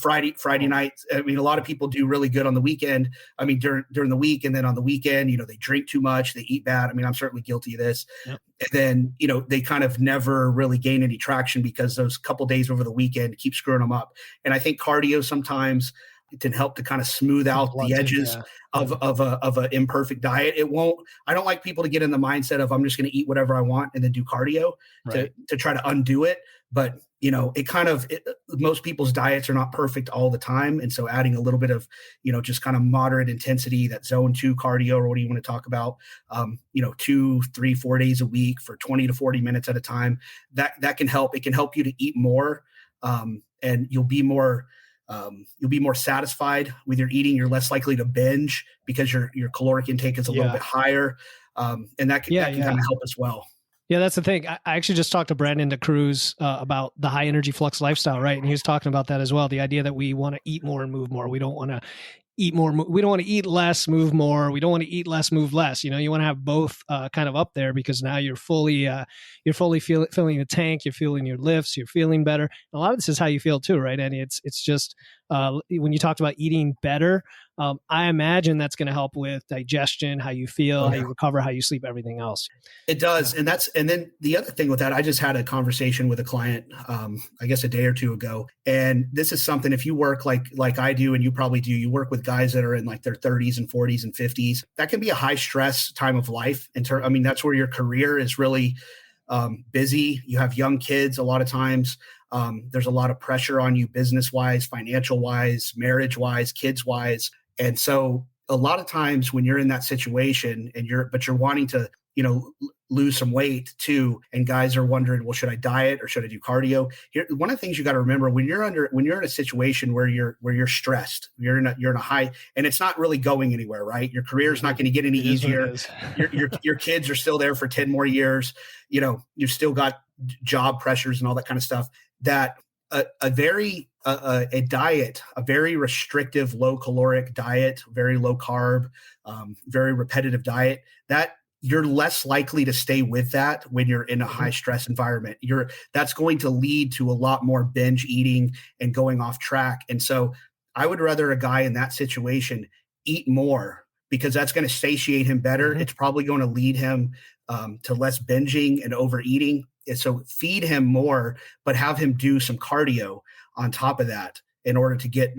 Friday night. I mean, a lot of people do really good on the weekend. I mean, during the week, and then on the weekend, they drink too much, they eat bad. I mean, I'm certainly guilty of this. Yep. And then, they kind of never really gain any traction because those couple days over the weekend keep screwing them up. And I think cardio sometimes it can help to kind of smooth out the edges of a imperfect diet. I don't like people to get in the mindset of I'm just going to eat whatever I want and then do cardio to try to undo it. But, most people's diets are not perfect all the time. And so adding a little bit of, just kind of moderate intensity, that zone 2 cardio, or what do you want to talk about, 2, 3, 4 days a week for 20 to 40 minutes at a time, that can help. It can help you to eat more, and you'll be more satisfied with your eating. You're less likely to binge because your caloric intake is a little bit higher. And that can kind of help as well. Yeah, that's the thing. I actually just talked to Brandon DeCruz about the high energy flux lifestyle, right? And he was talking about that as well. The idea that we want to eat more and move more. We don't want to eat more. We don't want to eat less, move more. We don't want to eat less, move less. You want to have both kind of up there, because now you're fully filling the tank. You're feeling your lifts. You're feeling better. And a lot of this is how you feel too, right, Andy? It's just when you talked about eating better, I imagine that's going to help with digestion, how you feel, how you recover, how you sleep, everything else. It does. And then the other thing with that, I just had a conversation with a client, I guess a day or two ago. And this is something, if you work like I do, and you probably do, you work with guys that are in like their 30s and 40s and 50s, that can be a high stress time of life. That's where your career is really busy. You have young kids a lot of times. There's a lot of pressure on you business-wise, financial-wise, marriage-wise, kids-wise. And so a lot of times when you're in that situation and you're wanting to, lose some weight too, and guys are wondering, well, should I diet or should I do cardio? Here, one of the things you got to remember when you're in a situation where you're stressed, you're in a high, and it's not really going anywhere, right? Your career is not going to get any easier. Your kids are still there for 10 more years. You've still got job pressures and all that kind of stuff. That a diet, a very restrictive, low caloric diet, very low carb, very repetitive diet, that you're less likely to stay with that when you're in a high stress environment. That's going to lead to a lot more binge eating and going off track. And so I would rather a guy in that situation eat more, because that's going to satiate him better. Mm-hmm. It's probably going to lead him to less binging and overeating. And so feed him more, but have him do some cardio on top of that in order to get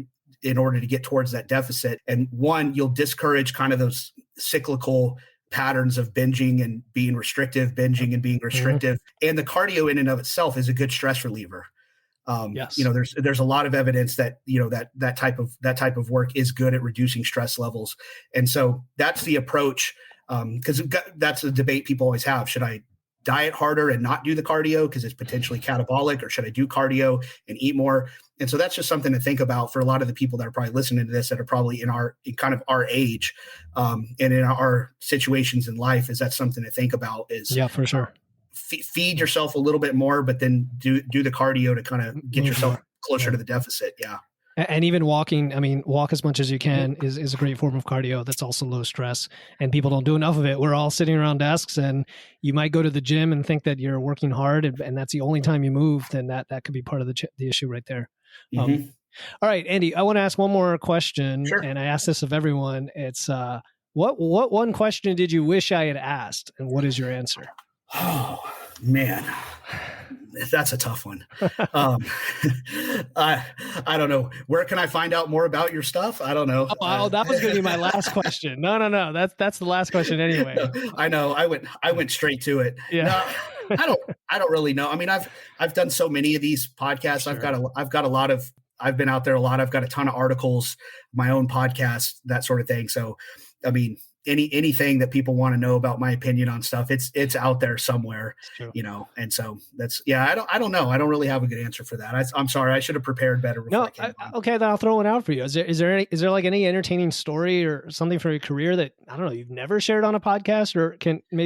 towards that deficit. And one, you'll discourage kind of those cyclical patterns of binging and being restrictive, binging and being restrictive. And the cardio in and of itself is a good stress reliever. Yes. There's a lot of evidence that, that type of work is good at reducing stress levels. And so that's the approach. Cause that's a debate people always have. Should I diet harder and not do the cardio because it's potentially catabolic, or should I do cardio and eat more? And so that's just something to think about for a lot of the people that are probably listening to this that are probably in kind of our age, and in our situations in life. Is that something to think about? Is, yeah, for sure. Feed yourself a little bit more, but then do the cardio to kind of get yourself closer to the deficit. Yeah. And even walking, I mean, walk as much as you can is a great form of cardio. That's also low stress, and people don't do enough of it. We're all sitting around desks, and you might go to the gym and think that you're working hard, and that's the only time you move. Then that could be part of the issue right there. All right, Andy, I want to ask one more question. Sure. And I ask this of everyone. It's what one question did you wish I had asked, and what is your answer? Oh man, that's a tough one. I don't know. Where can I find out more about your stuff? I don't know. Oh, that was going to be my last question. No. That's the last question anyway. No, I know. I went straight to it. Yeah. No, I don't really know. I mean, I've done so many of these podcasts. Sure. I've been out there a lot. I've got a ton of articles, my own podcast, that sort of thing. So, I mean, anything that people want to know about my opinion on stuff, it's out there somewhere, and so that's, I don't know. I don't really have a good answer for that. I'm sorry. I should have prepared better. Okay. Then I'll throw one out for you. Is there like any entertaining story or something from your career that, I don't know, you've never shared on a podcast or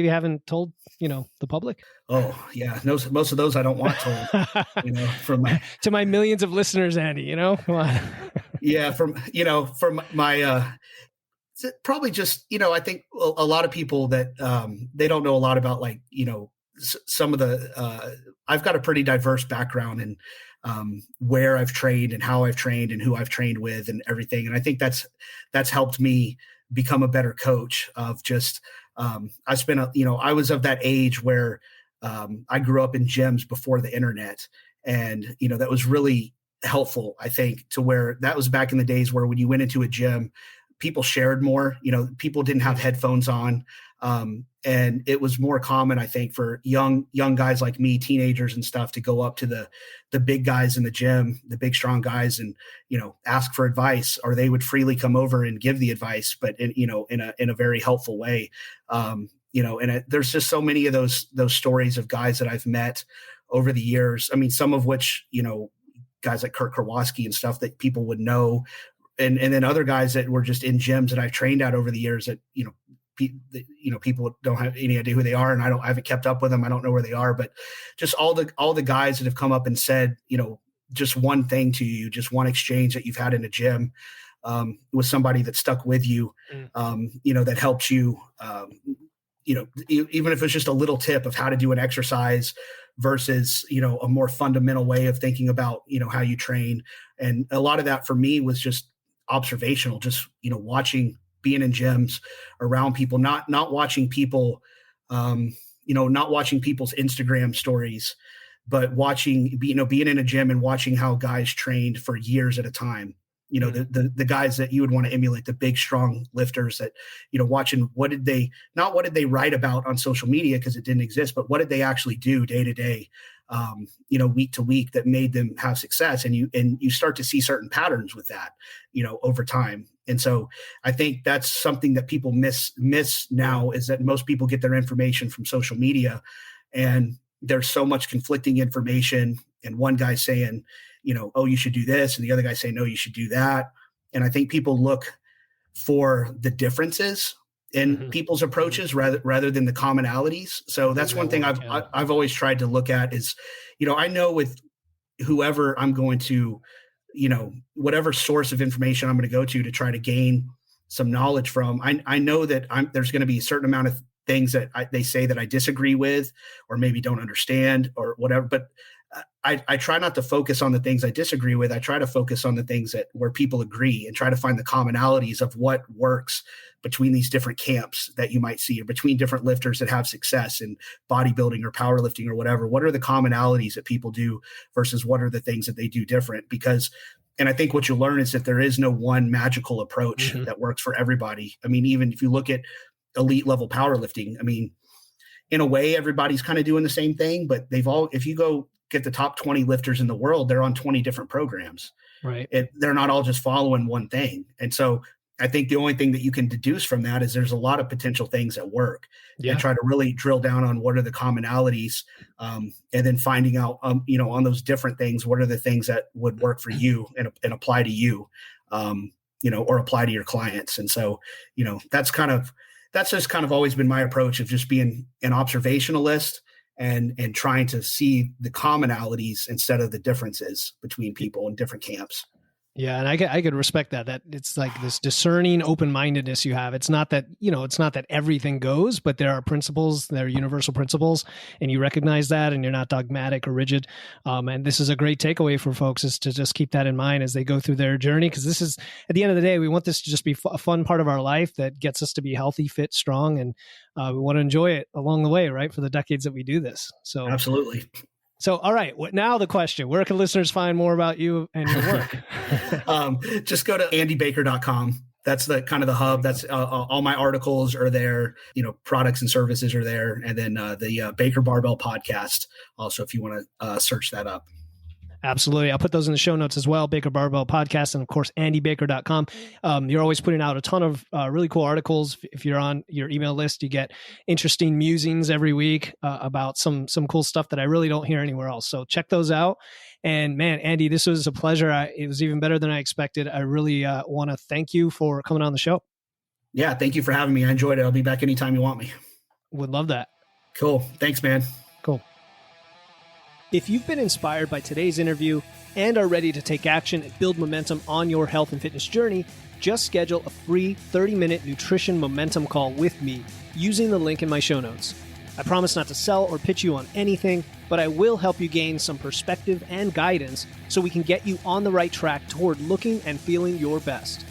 haven't told, the public? Oh yeah. Most of those I don't want told, to my millions of listeners, Andy, come on. Yeah. From my, probably just, I think a lot of people that they don't know a lot about, like, some of the, I've got a pretty diverse background in where I've trained and how I've trained and who I've trained with and everything. And I think that's helped me become a better coach of just, I spent, I was of that age where I grew up in gyms before the internet. And, that was really helpful, I think, to where that was back in the days where when you went into a gym, people shared more, people didn't have headphones on. And it was more common, I think, for young guys like me, teenagers and stuff, to go up to the big guys in the gym, the big, strong guys, and, ask for advice, or they would freely come over and give the advice, but in a very helpful way. There's just so many of those stories of guys that I've met over the years. I mean, some of which, guys like Kurt Kowalski and stuff that people would know. And then other guys that were just in gyms that I've trained at over the years that, people don't have any idea who they are. And I haven't kept up with them. I don't know where they are, but just all the guys that have come up and said, just one thing to you, just one exchange that you've had in a gym, with somebody that stuck with you, that helped you, even if it's just a little tip of how to do an exercise versus, a more fundamental way of thinking about, how you train. And a lot of that for me was just observational, just, watching, being in gyms around people, not watching people, not watching people's Instagram stories, but watching, being in a gym and watching how guys trained for years at a time. The guys that you would want to emulate, the big, strong lifters that, watching what did they write about on social media because it didn't exist, but what did they actually do day to day, week to week that made them have success. And you start to see certain patterns with that, over time. And so I think that's something that people miss now, is that most people get their information from social media, and there's so much conflicting information. And one guy saying, oh, you should do this, and the other guy saying, no, you should do that. And I think people look for the differences in people's approaches rather than the commonalities. So that's one thing I've always tried to look at is, I know with whoever I'm going to, whatever source of information I'm going to go to try to gain some knowledge from, I know that there's going to be a certain amount of things that they say that I disagree with, or maybe don't understand or whatever, but I try not to focus on the things I disagree with. I try to focus on the things where people agree, and try to find the commonalities of what works between these different camps that you might see, or between different lifters that have success in bodybuilding or powerlifting or whatever. What are the commonalities that people do versus what are the things that they do different? And I think what you'll learn is that there is no one magical approach that works for everybody. I mean, even if you look at elite level powerlifting. I mean, in a way, everybody's kind of doing the same thing, but if you go get the top 20 lifters in the world, they're on 20 different programs. Right. They're not all just following one thing. And so I think the only thing that you can deduce from that is there's a lot of potential things at work, and try to really drill down on what are the commonalities, and then finding out, on those different things, what are the things that would work for you and apply to you, or apply to your clients. And so, that's just kind of always been my approach of just being an observationalist and trying to see the commonalities instead of the differences between people in different camps. Yeah. And I could respect that it's like this discerning open-mindedness you have. It's not that, it's not that everything goes, but there are principles, there are universal principles, and you recognize that, and you're not dogmatic or rigid. And this is a great takeaway for folks, is to just keep that in mind as they go through their journey. Because this is, at the end of the day, we want this to just be a fun part of our life that gets us to be healthy, fit, strong, and we want to enjoy it along the way, right? For the decades that we do this. So absolutely. So, all right. Now the question, where can listeners find more about you and your work? Just go to andybaker.com. That's the kind of the hub. That's all my articles are there. Products and services are there. And then the Baker Barbell podcast. Also, if you want to search that up. Absolutely. I'll put those in the show notes as well. Baker Barbell Podcast, and of course, andybaker.com. You're always putting out a ton of really cool articles. If you're on your email list, you get interesting musings every week about some cool stuff that I really don't hear anywhere else. So check those out. And man, Andy, this was a pleasure. It was even better than I expected. I really want to thank you for coming on the show. Yeah. Thank you for having me. I enjoyed it. I'll be back anytime you want me. Would love that. Cool. Thanks, man. Cool. If you've been inspired by today's interview and are ready to take action and build momentum on your health and fitness journey, just schedule a free 30-minute nutrition momentum call with me using the link in my show notes. I promise not to sell or pitch you on anything, but I will help you gain some perspective and guidance so we can get you on the right track toward looking and feeling your best.